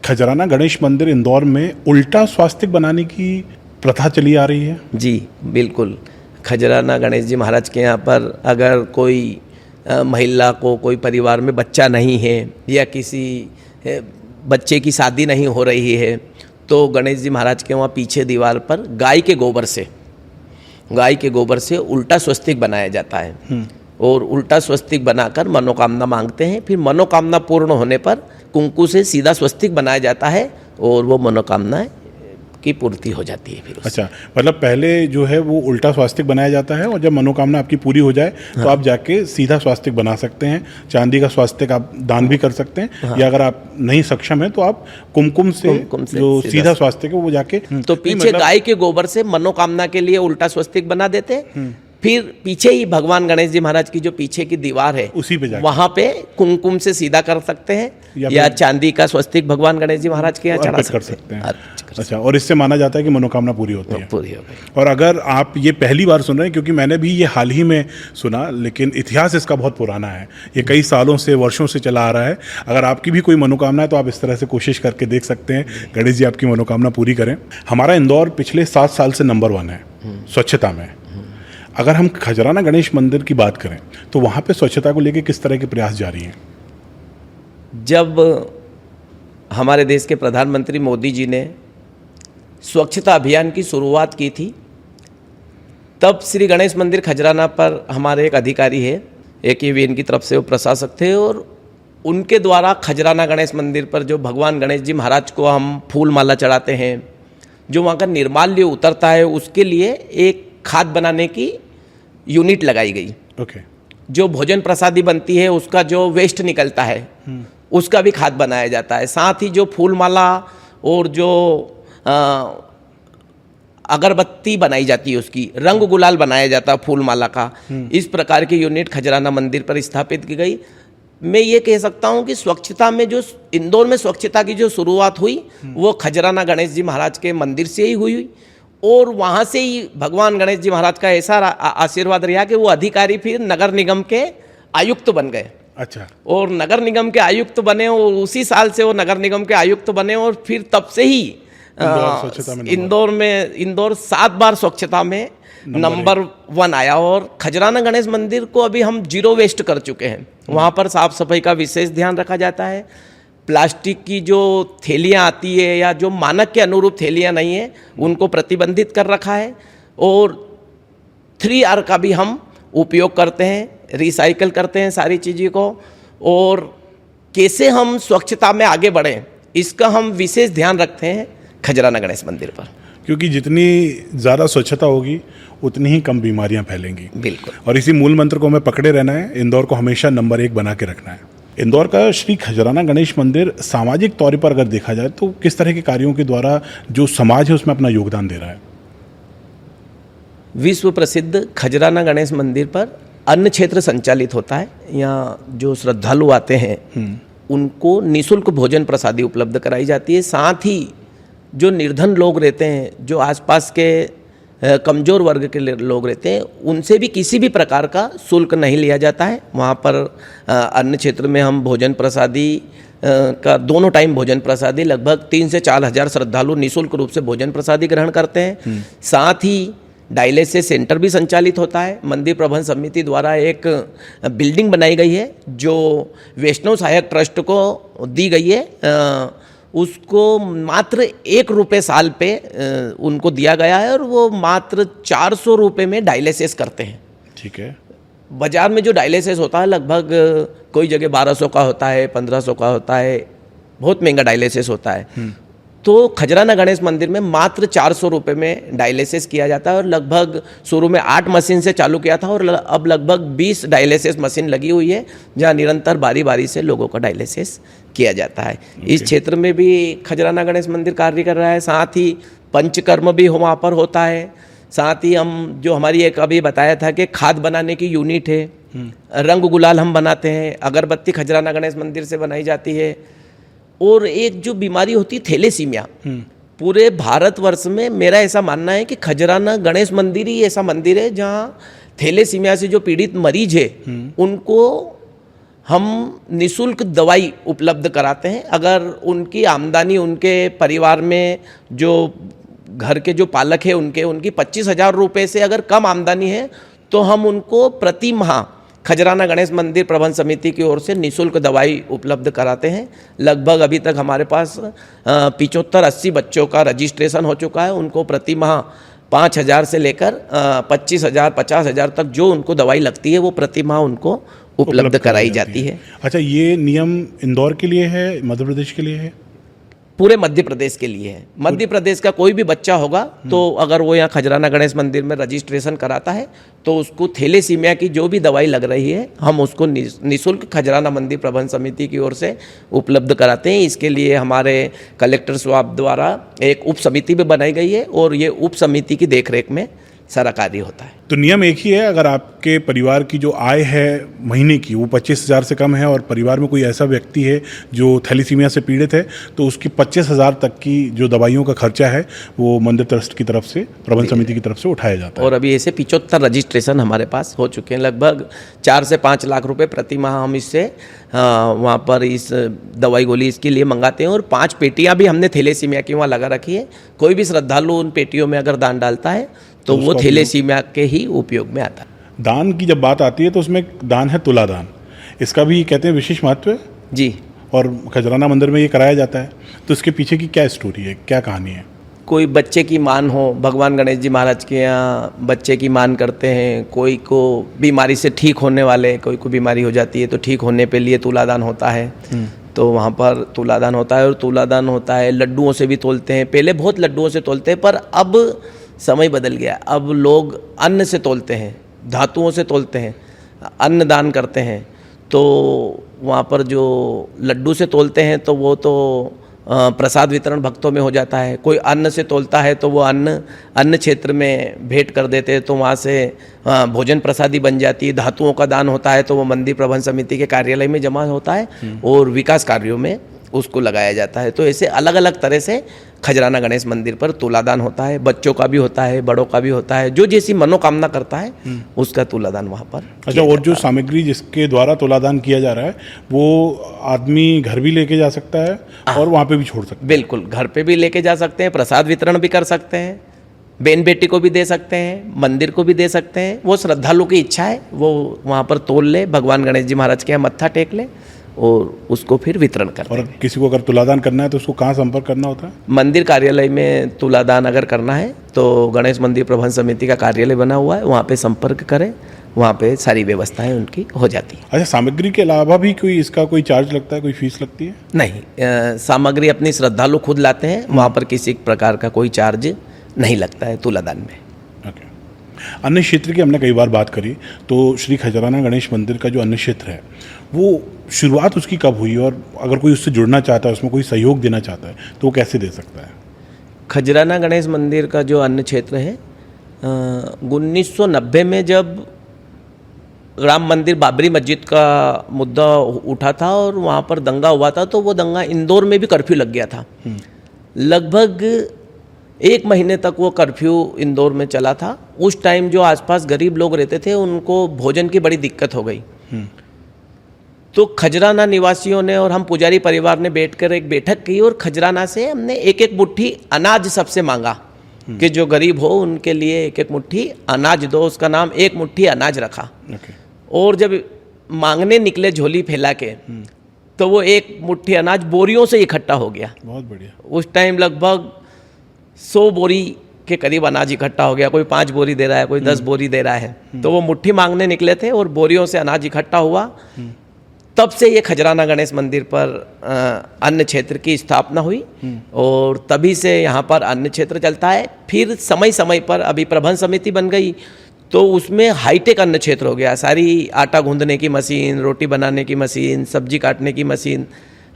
खजराना गणेश मंदिर इंदौर में उल्टा स्वास्तिक बनाने की प्रथा चली आ रही है। जी बिल्कुल। खजराना गणेश जी महाराज के यहाँ पर अगर कोई महिला को, कोई परिवार में बच्चा नहीं है या किसी बच्चे की शादी नहीं हो रही है तो गणेश जी महाराज के वहाँ पीछे दीवार पर गाय के गोबर से उल्टा स्वस्तिक बनाया जाता है और उल्टा स्वस्तिक बनाकर मनोकामना मांगते हैं। फिर मनोकामना पूर्ण होने पर कुंकू से सीधा स्वस्तिक बनाया जाता है और वो मनोकामना की पूर्ति हो जाती है फिर। अच्छा, मतलब पहले जो है वो उल्टा स्वास्तिक बनाया जाता है और जब मनोकामना आपकी पूरी हो जाए तो आप जाके सीधा स्वास्तिक बना सकते हैं। चांदी का स्वास्तिक आप दान भी कर सकते हैं या अगर आप नहीं सक्षम है तो आप कुमकुम से जो सीधा स्वास्तिक है वो जाके तो पीछे गाय के गोबर से मनोकामना के लिए उल्टा स्वस्तिक बना देते हैं। फिर पीछे ही भगवान गणेश जी महाराज की जो पीछे की दीवार है उसी पे जाके वहाँ पे कुमकुम से सीधा कर सकते हैं या चांदी का स्वस्तिक भगवान गणेश जी महाराज के यहाँ चढ़ा सकते हैं। अच्छा, और इससे माना जाता है कि मनोकामना पूरी होती है। पूरी हो गई। और अगर आप ये पहली बार सुन रहे हैं, क्योंकि मैंने भी ये हाल ही में सुना, लेकिन इतिहास इसका बहुत पुराना है, ये कई सालों से, वर्षों से चला आ रहा है। अगर आपकी भी कोई मनोकामना है तो आप इस तरह से कोशिश करके देख सकते हैं, गणेश जी आपकी मनोकामना पूरी करें। हमारा इंदौर पिछले 7 साल से नंबर 1 है स्वच्छता में। अगर हम खजराना गणेश मंदिर की बात करें तो वहाँ पे स्वच्छता को लेकर किस तरह के प्रयास जारी हैं? जब हमारे देश के प्रधानमंत्री मोदी जी ने स्वच्छता अभियान की शुरुआत की थी तब श्री गणेश मंदिर खजराना पर हमारे एक अधिकारी है, AKVN की तरफ से वो प्रशासक थे और उनके द्वारा खजराना गणेश मंदिर पर जो भगवान गणेश जी महाराज को हम फूल माला चढ़ाते हैं, जो वहाँ का निर्माल्य उतरता है, उसके लिए एक खाद बनाने की यूनिट लगाई गई। ओके। जो भोजन प्रसादी बनती है उसका जो वेस्ट निकलता है उसका भी खाद बनाया जाता है। साथ ही जो फूल माला और जो अगरबत्ती बनाई जाती है, उसकी रंग गुलाल बनाया जाता है फूल माला का, इस प्रकार की यूनिट खजराना मंदिर पर स्थापित की गई। मैं ये कह सकता हूँ कि स्वच्छता में जो इंदौर में स्वच्छता की जो शुरुआत हुई वो खजराना गणेश जी महाराज के मंदिर से ही हुई, और वहाँ से ही भगवान गणेश जी महाराज का ऐसा आशीर्वाद रहा कि वो अधिकारी फिर नगर निगम के आयुक्त बन गए। अच्छा। और नगर निगम के आयुक्त बने, और उसी साल से वो नगर निगम के आयुक्त बने, और फिर तब से ही इंदौर 7 बार स्वच्छता में नंबर 1 आया। और खजराना गणेश मंदिर को अभी हम 0 वेस्ट कर चुके हैं। वहाँ पर साफ सफाई का विशेष ध्यान रखा जाता है। प्लास्टिक की जो थैलियाँ आती है या जो मानक के अनुरूप थैलियाँ नहीं है उनको प्रतिबंधित कर रखा है, और 3R का भी हम उपयोग करते हैं, रिसाइकल करते हैं सारी चीज़ों को। और कैसे हम स्वच्छता में आगे बढ़ें इसका हम विशेष ध्यान रखते हैं खजराना गणेश मंदिर पर, क्योंकि जितनी ज़्यादा स्वच्छता होगी उतनी ही कम बीमारियां फैलेंगी। बिल्कुल। और इसी मूल मंत्र को हमें पकड़े रहना है, इंदौर को हमेशा नंबर 1 बना के रखना है। इंदौर का श्री खजराना गणेश मंदिर सामाजिक तौर पर अगर देखा जाए तो किस तरह के कार्यों के द्वारा जो समाज है उसमें अपना योगदान दे रहा है? विश्व प्रसिद्ध खजराना गणेश मंदिर पर अन्न क्षेत्र संचालित होता है। यहाँ जो श्रद्धालु आते हैं उनको निःशुल्क भोजन प्रसादी उपलब्ध कराई जाती है। साथ ही जो निर्धन लोग रहते हैं, जो आसपास के कमज़ोर वर्ग के लोग रहते हैं, उनसे भी किसी भी प्रकार का शुल्क नहीं लिया जाता है। वहाँ पर अन्न क्षेत्र में हम भोजन प्रसादी का दोनों टाइम भोजन प्रसादी लगभग 3 से 4 हज़ार श्रद्धालु निःशुल्क रूप से भोजन प्रसादी ग्रहण करते हैं। साथ ही डायलिसिस सेंटर भी संचालित होता है। मंदिर प्रबंध समिति द्वारा एक बिल्डिंग बनाई गई है जो वैष्णव सहायक ट्रस्ट को दी गई है। उसको मात्र 1 रुपये साल पे उनको दिया गया है, और वो मात्र 400 रुपये में डायलिसिस करते हैं। ठीक है। बाजार में जो डायलिसिस होता है लगभग कोई जगह 1200 का होता है, 1500 का होता है, बहुत महंगा डायलिसिस होता है। तो खजराना गणेश मंदिर में मात्र 400 रुपये में डायलिसिस किया जाता है, और लगभग शुरू में 8 मशीन से चालू किया था, और अब लगभग 20 डायलिसिस मशीन लगी हुई है जहाँ निरंतर बारी बारी से लोगों का डायलिसिस किया जाता है। इस क्षेत्र में भी खजराना गणेश मंदिर कार्य कर रहा है। साथ ही पंचकर्म भी वहाँ पर होता है। साथ ही हम जो हमारी एक अभी बताया था कि खाद बनाने की यूनिट है, रंग गुलाल हम बनाते हैं, अगरबत्ती खजराना गणेश मंदिर से बनाई जाती है। और एक जो बीमारी होती है थैलेसीमिया, पूरे भारतवर्ष में मेरा ऐसा मानना है कि खजराना गणेश मंदिर ही ऐसा मंदिर है जहाँ थैलेसीमिया से जो पीड़ित मरीज है उनको हम निःशुल्क दवाई उपलब्ध कराते हैं। अगर उनकी आमदनी, उनके परिवार में जो घर के जो पालक है उनकी 25,000 रुपये से अगर कम आमदनी है तो हम उनको प्रति माह खजराना गणेश मंदिर प्रबंध समिति की ओर से निःशुल्क दवाई उपलब्ध कराते हैं। लगभग अभी तक हमारे पास 75-80 बच्चों का रजिस्ट्रेशन हो चुका है। उनको प्रति माह 5,000 से लेकर 25,000 50,000 तक जो उनको दवाई लगती है वो प्रति माह उनको उपलब्ध कराई जाती है। अच्छा, ये नियम इंदौर के लिए है, मध्य प्रदेश के लिए है? पूरे मध्य प्रदेश के लिए है। मध्य प्रदेश का कोई भी बच्चा होगा तो अगर वो यहाँ खजराना गणेश मंदिर में रजिस्ट्रेशन कराता है तो उसको थैलेसीमिया की जो भी दवाई लग रही है हम उसको निःशुल्क खजराना मंदिर प्रबंध समिति की ओर से उपलब्ध कराते हैं। इसके लिए हमारे कलेक्टर साहब द्वारा एक उप समिति भी बनाई गई है और ये उप समिति की देखरेख में सारा कार्य होता है। तो नियम एक ही है, अगर आपके परिवार की जो आय है महीने की वो 25,000 से कम है और परिवार में कोई ऐसा व्यक्ति है जो थैलेसीमिया से पीड़ित है तो उसकी 25,000 तक की जो दवाइयों का खर्चा है वो मंदिर ट्रस्ट की तरफ से, प्रबंध समिति की तरफ से उठाया जाता है। और अभी ऐसे 75 रजिस्ट्रेशन हमारे पास हो चुके हैं। लगभग 4 से 5 लाख रुपए प्रति माह हम इससे वहाँ पर इस दवाई गोली इसके लिए मंगाते हैं। और 5 पेटियाँ भी हमने थैलेसीमिया की वहाँ लगा रखी है। कोई भी श्रद्धालु उन पेटियों में अगर दान डालता है तो वो थैलेसीमिया के ही उपयोग में आता है। दान की जब बात आती है तो उसमें दान है तुला दान, इसका भी कहते हैं विशेष महत्व है जी। और खजराना मंदिर में ये कराया जाता है, तो इसके पीछे की क्या स्टोरी है, क्या कहानी है? कोई बच्चे की मान हो, भगवान गणेश जी महाराज के यहाँ बच्चे की मान करते हैं। कोई को बीमारी से ठीक होने वाले, कोई को बीमारी हो जाती है तो ठीक होने पे लिए तुलादान होता है, तो वहाँ पर तुलादान होता है। और तुलादान होता है, लड्डुओं से भी तोलते हैं। पहले बहुत लड्डुओं से तोलते हैं, पर अब समय बदल गया। अब लोग अन्न से तोलते हैं, धातुओं से तोलते हैं, अन्न दान करते हैं। तो वहाँ पर जो लड्डू से तोलते हैं तो वो तो प्रसाद वितरण भक्तों में हो जाता है। कोई अन्न से तोलता है तो वो अन्न क्षेत्र में भेंट कर देते हैं, तो वहाँ से भोजन प्रसादी बन जाती है। धातुओं का दान होता है तो वो मंदिर प्रबंध समिति के कार्यालय में जमा होता है और विकास कार्यों में उसको लगाया जाता है। तो ऐसे अलग अलग तरह से खजराना गणेश मंदिर पर तुलादान होता है। बच्चों का भी होता है, बड़ों का भी होता है। जो जैसी मनोकामना करता है उसका तुलादान वहाँ पर। अच्छा, और जो सामग्री जिसके द्वारा तुलादान किया जा रहा है वो आदमी घर भी लेके जा सकता है और वहाँ पे भी छोड़ सकता है? बिल्कुल, घर पे भी लेके जा सकते हैं, प्रसाद वितरण भी कर सकते हैं, बहन बेटी को भी दे सकते हैं, मंदिर को भी दे सकते हैं। वो श्रद्धालु की इच्छा है, वो वहाँ पर तोल ले, भगवान गणेश जी महाराज के यहाँ मत्था टेक ले और उसको फिर वितरण कर। और किसी को अगर तुलादान करना है तो उसको कहाँ संपर्क करना होता है? मंदिर कार्यालय में तुलादान अगर करना है तो गणेश मंदिर प्रबंध समिति का कार्यालय बना हुआ है, वहाँ पे संपर्क करें, वहाँ पे सारी व्यवस्थाएं उनकी हो जाती है। अच्छा, सामग्री के अलावा भी कोई इसका कोई चार्ज लगता है, कोई फीस लगती है? नहीं, सामग्री अपनी श्रद्धालु खुद लाते हैं, वहाँ पर किसी प्रकार का कोई चार्ज नहीं लगता है तुलादान में। ओके। अन्य क्षेत्र की हमने कई बार बात करी, तो श्री खजराना गणेश मंदिर का जो अन्य क्षेत्र है वो शुरुआत उसकी कब हुई, और अगर कोई उससे जुड़ना चाहता है, उसमें कोई सहयोग देना चाहता है तो वो कैसे दे सकता है? खजराना गणेश मंदिर का जो अन्य क्षेत्र है 1990 में जब राम मंदिर बाबरी मस्जिद का मुद्दा उठा था और वहाँ पर दंगा हुआ था, तो वो दंगा इंदौर में भी कर्फ्यू लग गया था। लगभग 1 महीने तक वो कर्फ्यू इंदौर में चला था। उस टाइम जो आसपास गरीब लोग रहते थे उनको भोजन की बड़ी दिक्कत हो गई। तो खजराना निवासियों ने और हम पुजारी परिवार ने बैठकर एक बैठक की और खजराना से हमने एक एक मुट्ठी अनाज सबसे मांगा कि जो गरीब हो उनके लिए एक एक मुट्ठी अनाज दो। उसका नाम एक मुट्ठी अनाज रखा। और जब मांगने निकले झोली फैला के तो वो एक मुट्ठी अनाज बोरियों से इकट्ठा हो गया। बहुत बढ़िया। उस टाइम लगभग 100 बोरी के करीब अनाज इकट्ठा हो गया। कोई 5 बोरी दे रहा है, कोई 10 बोरी दे रहा है। तो वो मुट्ठी मांगने निकले थे और बोरियों से अनाज इकट्ठा हुआ। तब से ये खजराना गणेश मंदिर पर अन्न क्षेत्र की स्थापना हुई और तभी से यहाँ पर अन्न क्षेत्र चलता है। फिर समय समय पर अभी प्रबंध समिति बन गई तो उसमें हाईटेक अन्न क्षेत्र हो गया। सारी आटा गूंदने की मशीन, रोटी बनाने की मशीन, सब्जी काटने की मशीन,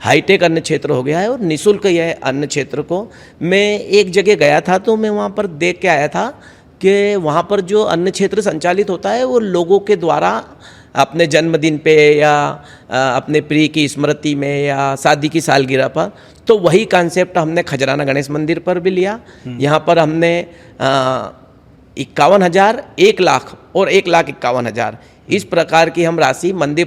हाईटेक अन्न क्षेत्र हो गया है। और निःशुल्क यह अन्न क्षेत्र को मैं एक जगह गया था तो मैं वहाँ पर देख के आया था कि वहाँ पर जो अन्न क्षेत्र संचालित होता है वो लोगों के द्वारा अपने जन्मदिन पे या अपने प्रिय की स्मृति में या शादी की सालगिरह पर, तो वही कॉन्सेप्ट हमने खजराना गणेश मंदिर पर भी लिया। यहाँ पर हमने 51,000, 1 लाख और 1,51,000 इस प्रकार की हम राशि मंदिर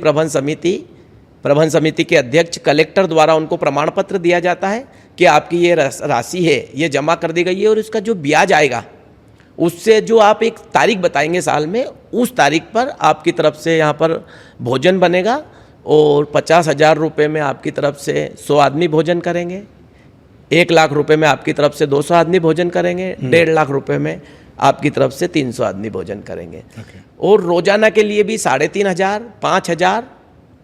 प्रबंध समिति के अध्यक्ष कलेक्टर द्वारा उनको प्रमाण पत्र दिया जाता है कि आपकी ये राशि है, ये जमा कर दी गई है और इसका जो ब्याज आएगा उससे जो आप एक तारीख बताएंगे साल में, उस तारीख पर आपकी तरफ से यहाँ पर भोजन बनेगा और 50,000 रुपये में आपकी तरफ से 100 आदमी भोजन करेंगे, 1 लाख रुपये में आपकी तरफ से 200 आदमी भोजन करेंगे, 1.5 लाख रुपये में आपकी तरफ से 300 आदमी भोजन करेंगे। और रोजाना के लिए भी 3,500, 5,000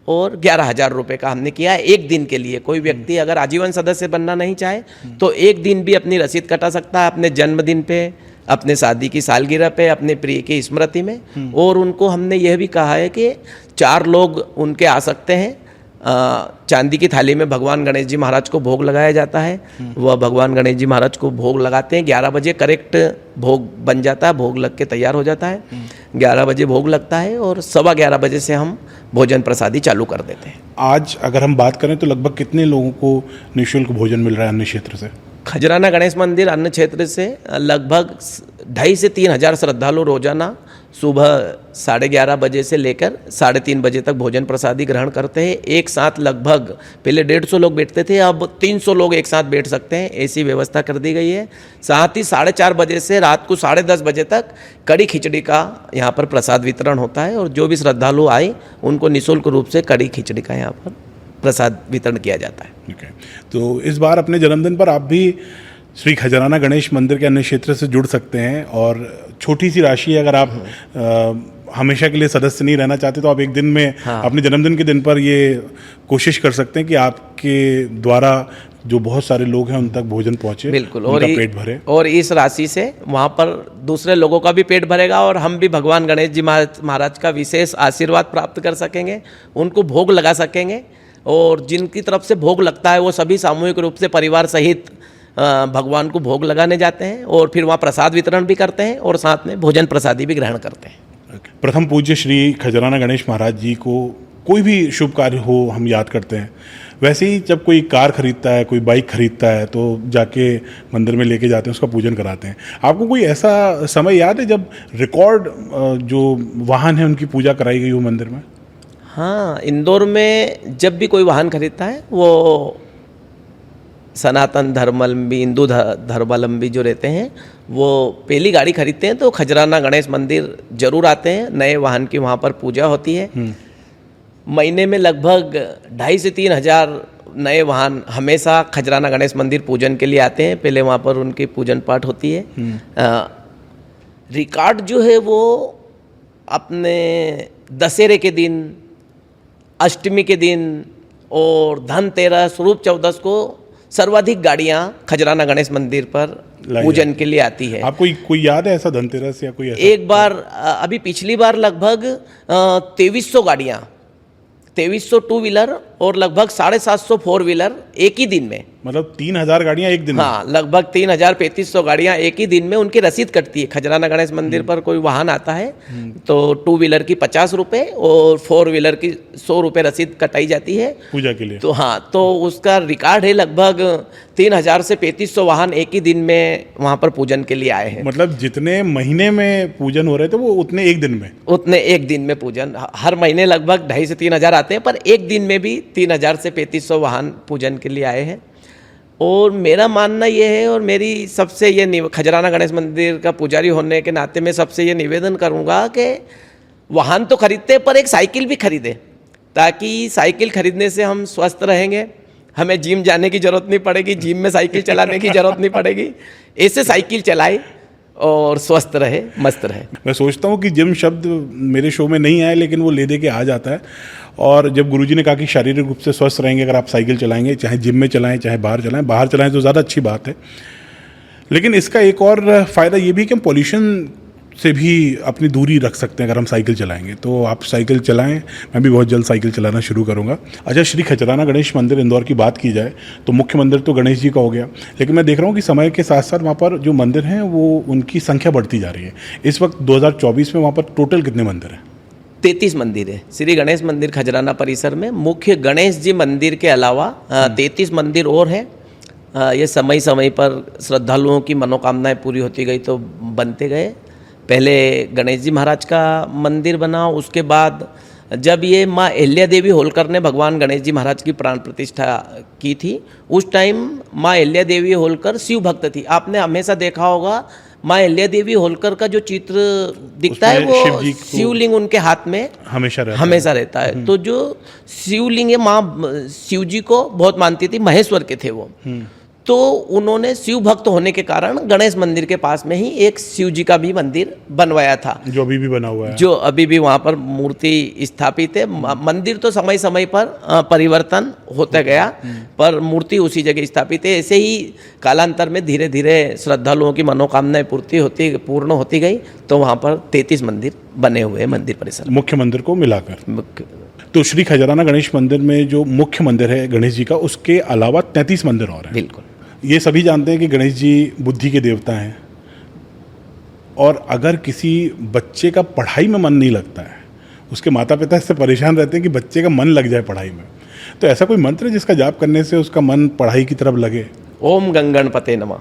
और 11,000 रुपये का हमने किया है एक दिन के लिए। कोई व्यक्ति अगर आजीवन सदस्य बनना नहीं चाहे तो एक दिन भी अपनी रसीद कटा सकता है, अपने जन्मदिन पे, अपने शादी की सालगिरह पे, अपने प्रिय की स्मृति में। और उनको हमने यह भी कहा है कि 4 लोग उनके आ सकते हैं। चांदी की थाली में भगवान गणेश जी महाराज को भोग लगाया जाता है। वह भगवान गणेश जी महाराज को भोग लगाते हैं। 11 बजे करेक्ट भोग बन जाता है, भोग लग के तैयार हो जाता है। 11 बजे भोग लगता है और 11:15 बजे से हम भोजन प्रसादी चालू कर देते हैं। आज अगर हम बात करें तो लगभग कितने लोगों को निःशुल्क भोजन मिल रहा है अन्य क्षेत्र से? खजराना गणेश मंदिर अन्न क्षेत्र से लगभग 2,500 से 3,000 श्रद्धालु रोजाना सुबह 11:30 बजे से लेकर 3:30 बजे तक भोजन प्रसादी ग्रहण करते हैं। एक साथ लगभग पहले 150 लोग बैठते थे, अब 300 लोग एक साथ बैठ सकते हैं, ऐसी व्यवस्था कर दी गई है। साथ ही 4:30 बजे से रात को 10:30 बजे तक कड़ी खिचड़ी का यहाँ पर प्रसाद वितरण होता है और जो भी श्रद्धालु आए उनको निःशुल्क रूप से कड़ी खिचड़ी का यहाँ पर प्रसाद वितरण किया जाता है। तो इस बार अपने जन्मदिन पर आप भी श्री खजराना गणेश मंदिर के अन्य क्षेत्र से जुड़ सकते हैं और छोटी सी राशि है, अगर आप हमेशा के लिए सदस्य नहीं रहना चाहते तो आप एक दिन में अपने जन्मदिन के दिन पर ये कोशिश कर सकते हैं कि आपके द्वारा जो बहुत सारे लोग हैं उन तक भोजन पहुंचे, बिल्कुल, उनका पेट भरे। और इस राशि से वहाँ पर दूसरे लोगों का भी पेट भरेगा और हम भी भगवान गणेश जी महाराज का विशेष आशीर्वाद प्राप्त कर सकेंगे, उनको भोग लगा सकेंगे। और जिनकी तरफ से भोग लगता है वो सभी सामूहिक रूप से परिवार सहित भगवान को भोग लगाने जाते हैं और फिर वहाँ प्रसाद वितरण भी करते हैं और साथ में भोजन प्रसादी भी ग्रहण करते हैं। प्रथम पूज्य श्री खजराना गणेश महाराज जी को कोई भी शुभ कार्य हो हम याद करते हैं। वैसे ही जब कोई कार खरीदता है, कोई बाइक खरीदता है तो जाके मंदिर में लेके जाते हैं, उसका पूजन कराते हैं। आपको कोई ऐसा समय याद है जब रिकॉर्ड जो वाहन है उनकी पूजा कराई गई हो मंदिर में? हाँ, इंदौर में जब भी कोई वाहन खरीदता है वो सनातन धर्मावलंबी, हिंदू धर्मावलंबी जो रहते हैं वो पहली गाड़ी खरीदते हैं तो खजराना गणेश मंदिर जरूर आते हैं। नए वाहन की वहाँ पर पूजा होती है। महीने में लगभग 2,500 से 3,000 नए वाहन हमेशा खजराना गणेश मंदिर पूजन के लिए आते हैं। पहले वहाँ पर उनकी पूजन पाठ होती है। रिकॉर्ड जो है वो अपने दशहरे के दिन, अष्टमी के दिन और धनतेरस, रूप चौदस को सर्वाधिक गाड़ियाँ खजराना गणेश मंदिर पर पूजन के लिए आती है। आपको कोई याद है ऐसा धनतेरस या कोई ऐसा? एक बार अभी पिछली बार लगभग 2300 गाड़ियाँ, 2300 टू व्हीलर और लगभग 750 फोर व्हीलर एक ही दिन में, मतलब 3,000 गाड़ियाँ एक दिन में? हाँ, लगभग 3,3500 गाड़ियाँ एक ही दिन में उनकी रसीद कटती है। खजराना गणेश मंदिर पर कोई वाहन आता है तो टू व्हीलर की 50 रुपये और फोर व्हीलर की 100 रुपये रसीद कटाई जाती है पूजा के लिए। तो हाँ, तो उसका रिकॉर्ड है लगभग 3,000 से 3,500 वाहन एक ही दिन में वहाँ पर पूजन के लिए आए हैं। मतलब जितने महीने में पूजन हो रहे थे वो उतने एक दिन में? उतने एक दिन में पूजन। हर महीने लगभग 2,500 से 3,000 आते हैं पर एक दिन में भी 3,000 से 3,500 वाहन पूजन के लिए आए हैं। और मेरा मानना ये है और मेरी सबसे ये खजराना गणेश मंदिर का पुजारी होने के नाते मैं सबसे ये निवेदन करूँगा कि वाहन तो खरीदते पर एक साइकिल भी खरीदें, ताकि साइकिल खरीदने से हम स्वस्थ रहेंगे, हमें जिम जाने की ज़रूरत नहीं पड़ेगी, जिम में साइकिल चलाने की ज़रूरत नहीं पड़ेगी। ऐसे साइकिल चलाए और स्वस्थ रहे, मस्त रहे। मैं सोचता हूँ कि जिम शब्द मेरे शो में नहीं आया लेकिन वो ले दे के आ जाता है। और जब गुरुजी ने कहा कि शारीरिक रूप से स्वस्थ रहेंगे अगर आप साइकिल चलाएंगे, चाहे जिम में चलाएं चाहे बाहर चलाएं तो ज़्यादा अच्छी बात है। लेकिन इसका एक और फ़ायदा ये भी कि हम पॉल्यूशन से भी अपनी दूरी रख सकते हैं अगर हम साइकिल चलाएंगे। तो आप साइकिल चलाएं, मैं भी बहुत जल्द साइकिल चलाना शुरू करूंगा। अच्छा, श्री खजराना गणेश मंदिर इंदौर की बात की जाए तो मुख्य मंदिर तो गणेश जी का हो गया, लेकिन मैं देख रहा हूँ कि समय के साथ साथ वहाँ पर जो मंदिर हैं वो उनकी संख्या बढ़ती जा रही है। इस वक्त 2024 में वहाँ पर टोटल कितने मंदिर हैं? 33 मंदिर है। श्री गणेश मंदिर खजराना परिसर में मुख्य गणेश जी मंदिर के अलावा 33 मंदिर और हैं। ये समय समय पर श्रद्धालुओं की मनोकामनाएं पूरी होती गई तो बनते गए। पहले गणेश जी महाराज का मंदिर बना, उसके बाद जब ये माँ अहिल्या देवी होलकर ने भगवान गणेश जी महाराज की प्राण प्रतिष्ठा की थी, उस टाइम माँ अहिल्या देवी होलकर शिव भक्त थी। आपने हमेशा देखा होगा माँ अहिल्या देवी होलकर का जो चित्र दिखता है वो शिवलिंग उनके हाथ में हमेशा रहता है। तो जो शिवलिंग है, माँ शिव जी को बहुत मानती थी, महेश्वर के थे वो। तो उन्होंने शिव भक्त होने के कारण गणेश मंदिर के पास में ही एक शिव जी का भी मंदिर बनवाया था, जो अभी भी बना हुआ है, जो अभी भी वहाँ पर मूर्ति स्थापित है। मंदिर तो समय समय पर परिवर्तन होता गया पर मूर्ति उसी जगह स्थापित है। ऐसे ही कालांतर में धीरे धीरे श्रद्धालुओं की मनोकामनाएं पूर्ण होती गई तो वहाँ पर 33 मंदिर बने हुए हैं मंदिर परिसर, मुख्य मंदिर को मिलाकर। तो श्री खजराना गणेश मंदिर में जो मुख्य मंदिर है गणेश जी का, उसके अलावा 33 मंदिर और हैं। बिल्कुल, ये सभी जानते हैं कि गणेश जी बुद्धि के देवता हैं और अगर किसी बच्चे का पढ़ाई में मन नहीं लगता है, उसके माता पिता इससे परेशान रहते हैं कि बच्चे का मन लग जाए पढ़ाई में, तो ऐसा कोई मंत्र है जिसका जाप करने से उसका मन पढ़ाई की तरफ लगे? ओम गणपते नमः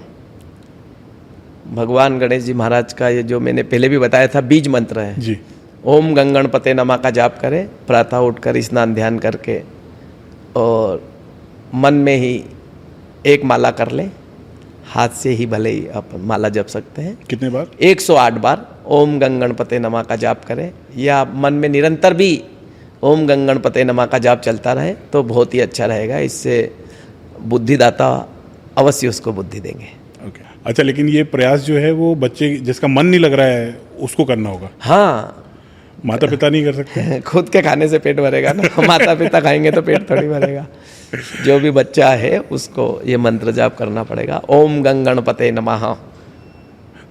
भगवान गणेश जी महाराज का ये जो मैंने पहले भी बताया था बीज मंत्र है जी। ओम गणपते नमः का जाप करें प्रातः उठकर स्नान ध्यान करके और मन में ही एक माला कर लें, हाथ से ही भले ही आप माला जप सकते हैं। कितने बार? 108 बार ओम गणपते नमः का जाप करें, या मन में निरंतर भी ओम गणपते नमः का जाप चलता रहे तो बहुत ही अच्छा रहेगा। इससे बुद्धिदाता अवश्य उसको बुद्धि देंगे। अच्छा, लेकिन ये प्रयास जो है वो बच्चे जिसका मन नहीं लग रहा है उसको करना होगा, हाँ, माता पिता नहीं कर सकते? खुद के खाने से पेट भरेगा ना, माता पिता खाएंगे तो पेट थोड़ी भरेगा। जो भी बच्चा है उसको ये मंत्र जाप करना पड़ेगा, ओम गंग गणपते नमः।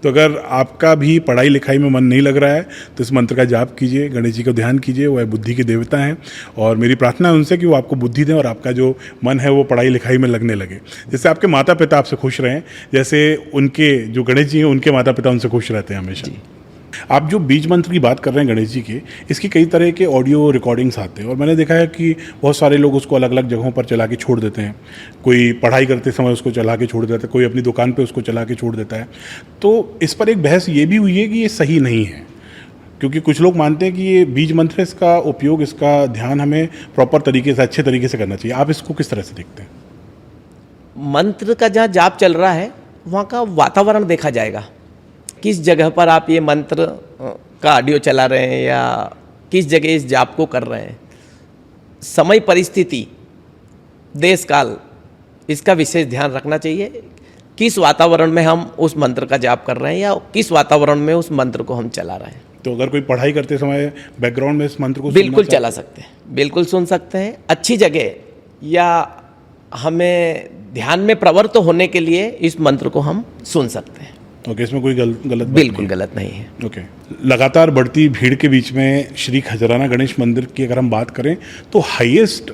तो अगर आपका भी पढ़ाई लिखाई में मन नहीं लग रहा है तो इस मंत्र का जाप कीजिए, गणेश जी का ध्यान कीजिए, वह बुद्धि के देवता हैं और मेरी प्रार्थना है उनसे कि वो आपको बुद्धि दें और आपका जो मन है वो पढ़ाई लिखाई में लगने लगे। जैसे आपके माता पिता आपसे खुश रहें, जैसे उनके जो गणेश जी हैं उनके माता पिता उनसे खुश रहते हैं हमेशा। आप जो बीज मंत्र की बात कर रहे हैं गणेश जी के, इसकी कई तरह के ऑडियो रिकॉर्डिंग्स आते हैं और मैंने देखा है कि बहुत सारे लोग उसको अलग अलग जगहों पर चला के छोड़ देते हैं। कोई पढ़ाई करते समय उसको चला के छोड़ देता है, कोई अपनी दुकान पे उसको चला के छोड़ देता है। तो इस पर एक बहस ये भी हुई है कि ये सही नहीं है, क्योंकि कुछ लोग मानते हैं कि ये बीज मंत्र, इसका उपयोग, इसका ध्यान हमें प्रॉपर तरीके से, अच्छे तरीके से करना चाहिए। आप इसको किस तरह से देखते हैं? मंत्र का जहाँ जाप चल रहा है वहाँ का वातावरण देखा जाएगा, किस जगह पर आप ये मंत्र का ऑडियो चला रहे हैं या किस जगह इस जाप को कर रहे हैं। समय, परिस्थिति, देश काल, इसका विशेष ध्यान रखना चाहिए। किस वातावरण में हम उस मंत्र का जाप कर रहे हैं या किस वातावरण में उस मंत्र को हम चला रहे हैं। तो अगर कोई पढ़ाई करते समय बैकग्राउंड में इस मंत्र को बिल्कुल चला सकते हैं, बिल्कुल सुन सकते हैं। अच्छी जगह या हमें ध्यान में प्रवृत्त होने के लिए इस मंत्र को हम सुन सकते हैं। ओके, इसमें कोई गलत बात बिल्कुल नहीं? गलत नहीं है। ओके। लगातार बढ़ती भीड़ के बीच में श्री खजराना गणेश मंदिर की अगर हम बात करें तो हाईएस्ट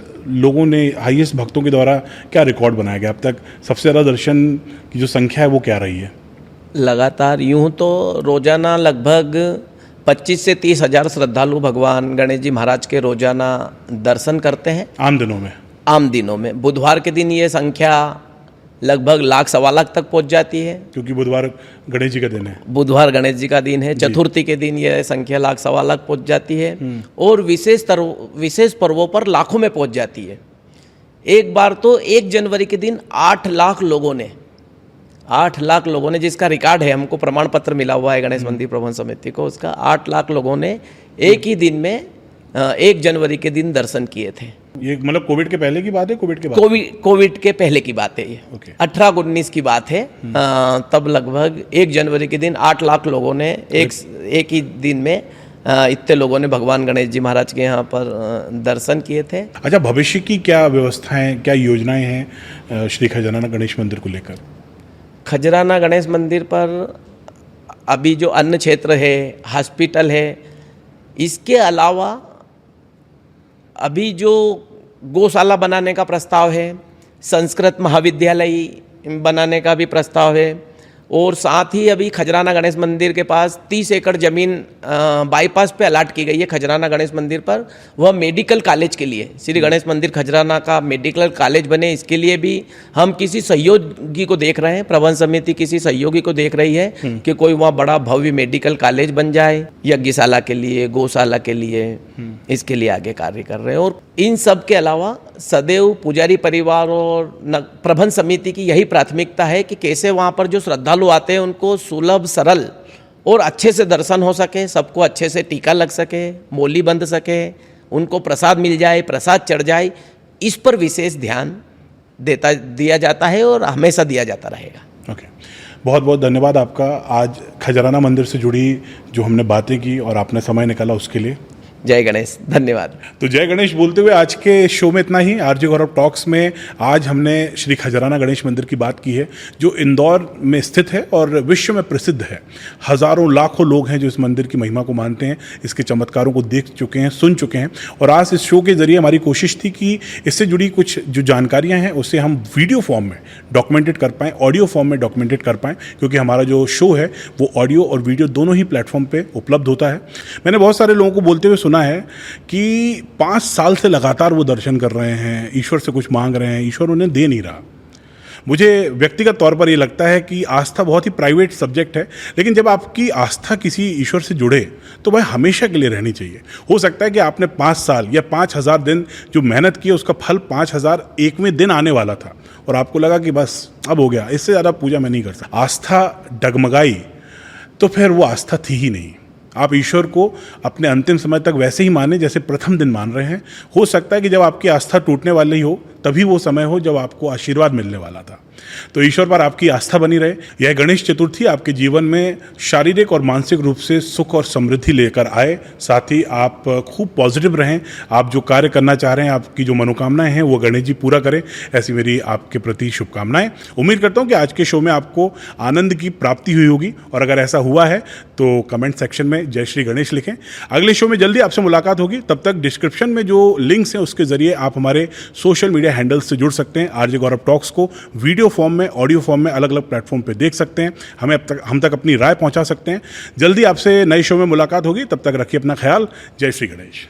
भक्तों के द्वारा क्या रिकॉर्ड बनाया गया अब तक? सबसे ज़्यादा दर्शन की जो संख्या है वो क्या रही है? लगातार यूँ तो रोजाना लगभग 25 से 30 हज़ार श्रद्धालु भगवान गणेश जी महाराज के रोजाना दर्शन करते हैं। आम दिनों में? आम दिनों में बुधवार के दिन ये संख्या लगभग 1 सवा लाख तक पहुंच जाती है, क्योंकि बुधवार गणेश जी का दिन है। बुधवार गणेश जी का दिन है। चतुर्थी के दिन यह संख्या 1 सवा लाख पहुंच जाती है और विशेष पर्वों पर लाखों में पहुंच जाती है। एक बार तो 1 जनवरी के दिन 8 लाख लोगों ने, जिसका रिकॉर्ड है, हमको प्रमाण पत्र मिला हुआ है गणेश मंदिर प्रबंध समिति को, उसका 8 लाख लोगों ने एक ही दिन में 1 जनवरी के दिन दर्शन किए थे। ये मतलब कोविड के पहले की बात है? कोविड के पहले की बात है ये। ओके। 18-19 की बात है। तब लगभग 1 जनवरी के दिन 8 लाख लोगों ने एक ही दिन में इतने लोगों ने भगवान गणेश जी महाराज के यहाँ पर दर्शन किए थे। अच्छा, भविष्य की क्या व्यवस्थाएं, क्या योजनाएं हैं श्री खजराना गणेश मंदिर को लेकर? खजराना गणेश मंदिर पर अभी जो अन्य क्षेत्र है, हॉस्पिटल है, इसके अलावा अभी जो गौशाला बनाने का प्रस्ताव है, संस्कृत महाविद्यालय बनाने का भी प्रस्ताव है और साथ ही अभी खजराना गणेश मंदिर के पास 30 एकड़ ज़मीन बाईपास पे अलाट की गई है खजराना गणेश मंदिर पर। वह मेडिकल कॉलेज के लिए, श्री गणेश मंदिर खजराना का मेडिकल कॉलेज बने, इसके लिए भी हम किसी सहयोगी को देख रहे हैं। प्रबंध समिति किसी सहयोगी को देख रही है कि कोई वहाँ बड़ा भव्य मेडिकल कॉलेज बन जाए, यज्ञशाला के लिए, गौशाला के लिए, इसके लिए आगे कार्य कर रहे हैं। और इन सब के अलावा सदैव पुजारी परिवार और प्रबंध समिति की यही प्राथमिकता है कि कैसे वहाँ पर जो श्रद्धालु आते हैं उनको सुलभ, सरल और अच्छे से दर्शन हो सके, सबको अच्छे से टीका लग सके, मोली बंध सके, उनको प्रसाद मिल जाए, प्रसाद चढ़ जाए, इस पर विशेष ध्यान दिया जाता है और हमेशा दिया जाता रहेगा। ओके, बहुत बहुत धन्यवाद आपका आज खजराना मंदिर से जुड़ी जो हमने बातें की और आपने समय निकाला उसके लिए। जय गणेश, धन्यवाद। तो जय गणेश बोलते हुए आज के शो में इतना ही। आरजे गौरव टॉक्स में आज हमने श्री खजराना गणेश मंदिर की बात की है जो इंदौर में स्थित है और विश्व में प्रसिद्ध है। हज़ारों लाखों लोग हैं जो इस मंदिर की महिमा को मानते हैं, इसके चमत्कारों को देख चुके हैं, सुन चुके हैं। और आज इस शो के जरिए हमारी कोशिश थी कि इससे जुड़ी कुछ जो जानकारियाँ हैं उसे हम वीडियो फॉर्म में डॉक्यूमेंटेड कर पाएँ, ऑडियो फॉर्म में डॉक्यूमेंटेड कर पाएँ, क्योंकि हमारा जो शो है वो ऑडियो और वीडियो दोनों ही प्लेटफॉर्म पर उपलब्ध होता है। मैंने बहुत सारे लोगों को बोलते हुए सुना है कि 5 साल से लगातार वो दर्शन कर रहे हैं, ईश्वर से कुछ मांग रहे हैं, ईश्वर उन्हें दे नहीं रहा। मुझे व्यक्तिगत तौर पर ये लगता है कि आस्था बहुत ही प्राइवेट सब्जेक्ट है, लेकिन जब आपकी आस्था किसी ईश्वर से जुड़े तो वह हमेशा के लिए रहनी चाहिए। हो सकता है कि आपने 5 साल या 5000 दिन जो मेहनत की उसका फल 5001वें दिन आने वाला था और आपको लगा कि बस अब हो गया, इससे ज़्यादा पूजा मैं नहीं कर सकता। आस्था डगमगाई तो फिर वो आस्था थी ही नहीं। आप ईश्वर को अपने अंतिम समय तक वैसे ही माने जैसे प्रथम दिन मान रहे हैं। हो सकता है कि जब आपकी आस्था टूटने वाली हो तभी वो समय हो जब आपको आशीर्वाद मिलने वाला था। तो ईश्वर पर आपकी आस्था बनी रहे। यह गणेश चतुर्थी आपके जीवन में शारीरिक और मानसिक रूप से सुख और समृद्धि लेकर आए। साथ ही आप खूब पॉजिटिव रहें। आप जो कार्य करना चाह रहे हैं, आपकी जो मनोकामनाएं हैं, वो गणेश जी पूरा करें, ऐसी मेरी आपके प्रति शुभकामनाएं। उम्मीद करता हूं कि आज के शो में आपको आनंद की प्राप्ति हुई होगी, और अगर ऐसा हुआ है तो कमेंट सेक्शन में जय श्री गणेश लिखें। अगले शो में जल्दी आपसे मुलाकात होगी। तब तक डिस्क्रिप्शन में जो लिंक्स हैं उसके जरिए आप हमारे सोशल मीडिया हैंडल्स से जुड़ सकते हैं। आरजे गौरव टॉक्स को वीडियो फॉर्म में, ऑडियो फॉर्म में अलग अलग प्लेटफॉर्म पे देख सकते हैं। हम तक अपनी राय पहुंचा सकते हैं। जल्दी आपसे नए शो में मुलाकात होगी। तब तक रखिए अपना ख्याल। जय श्री गणेश।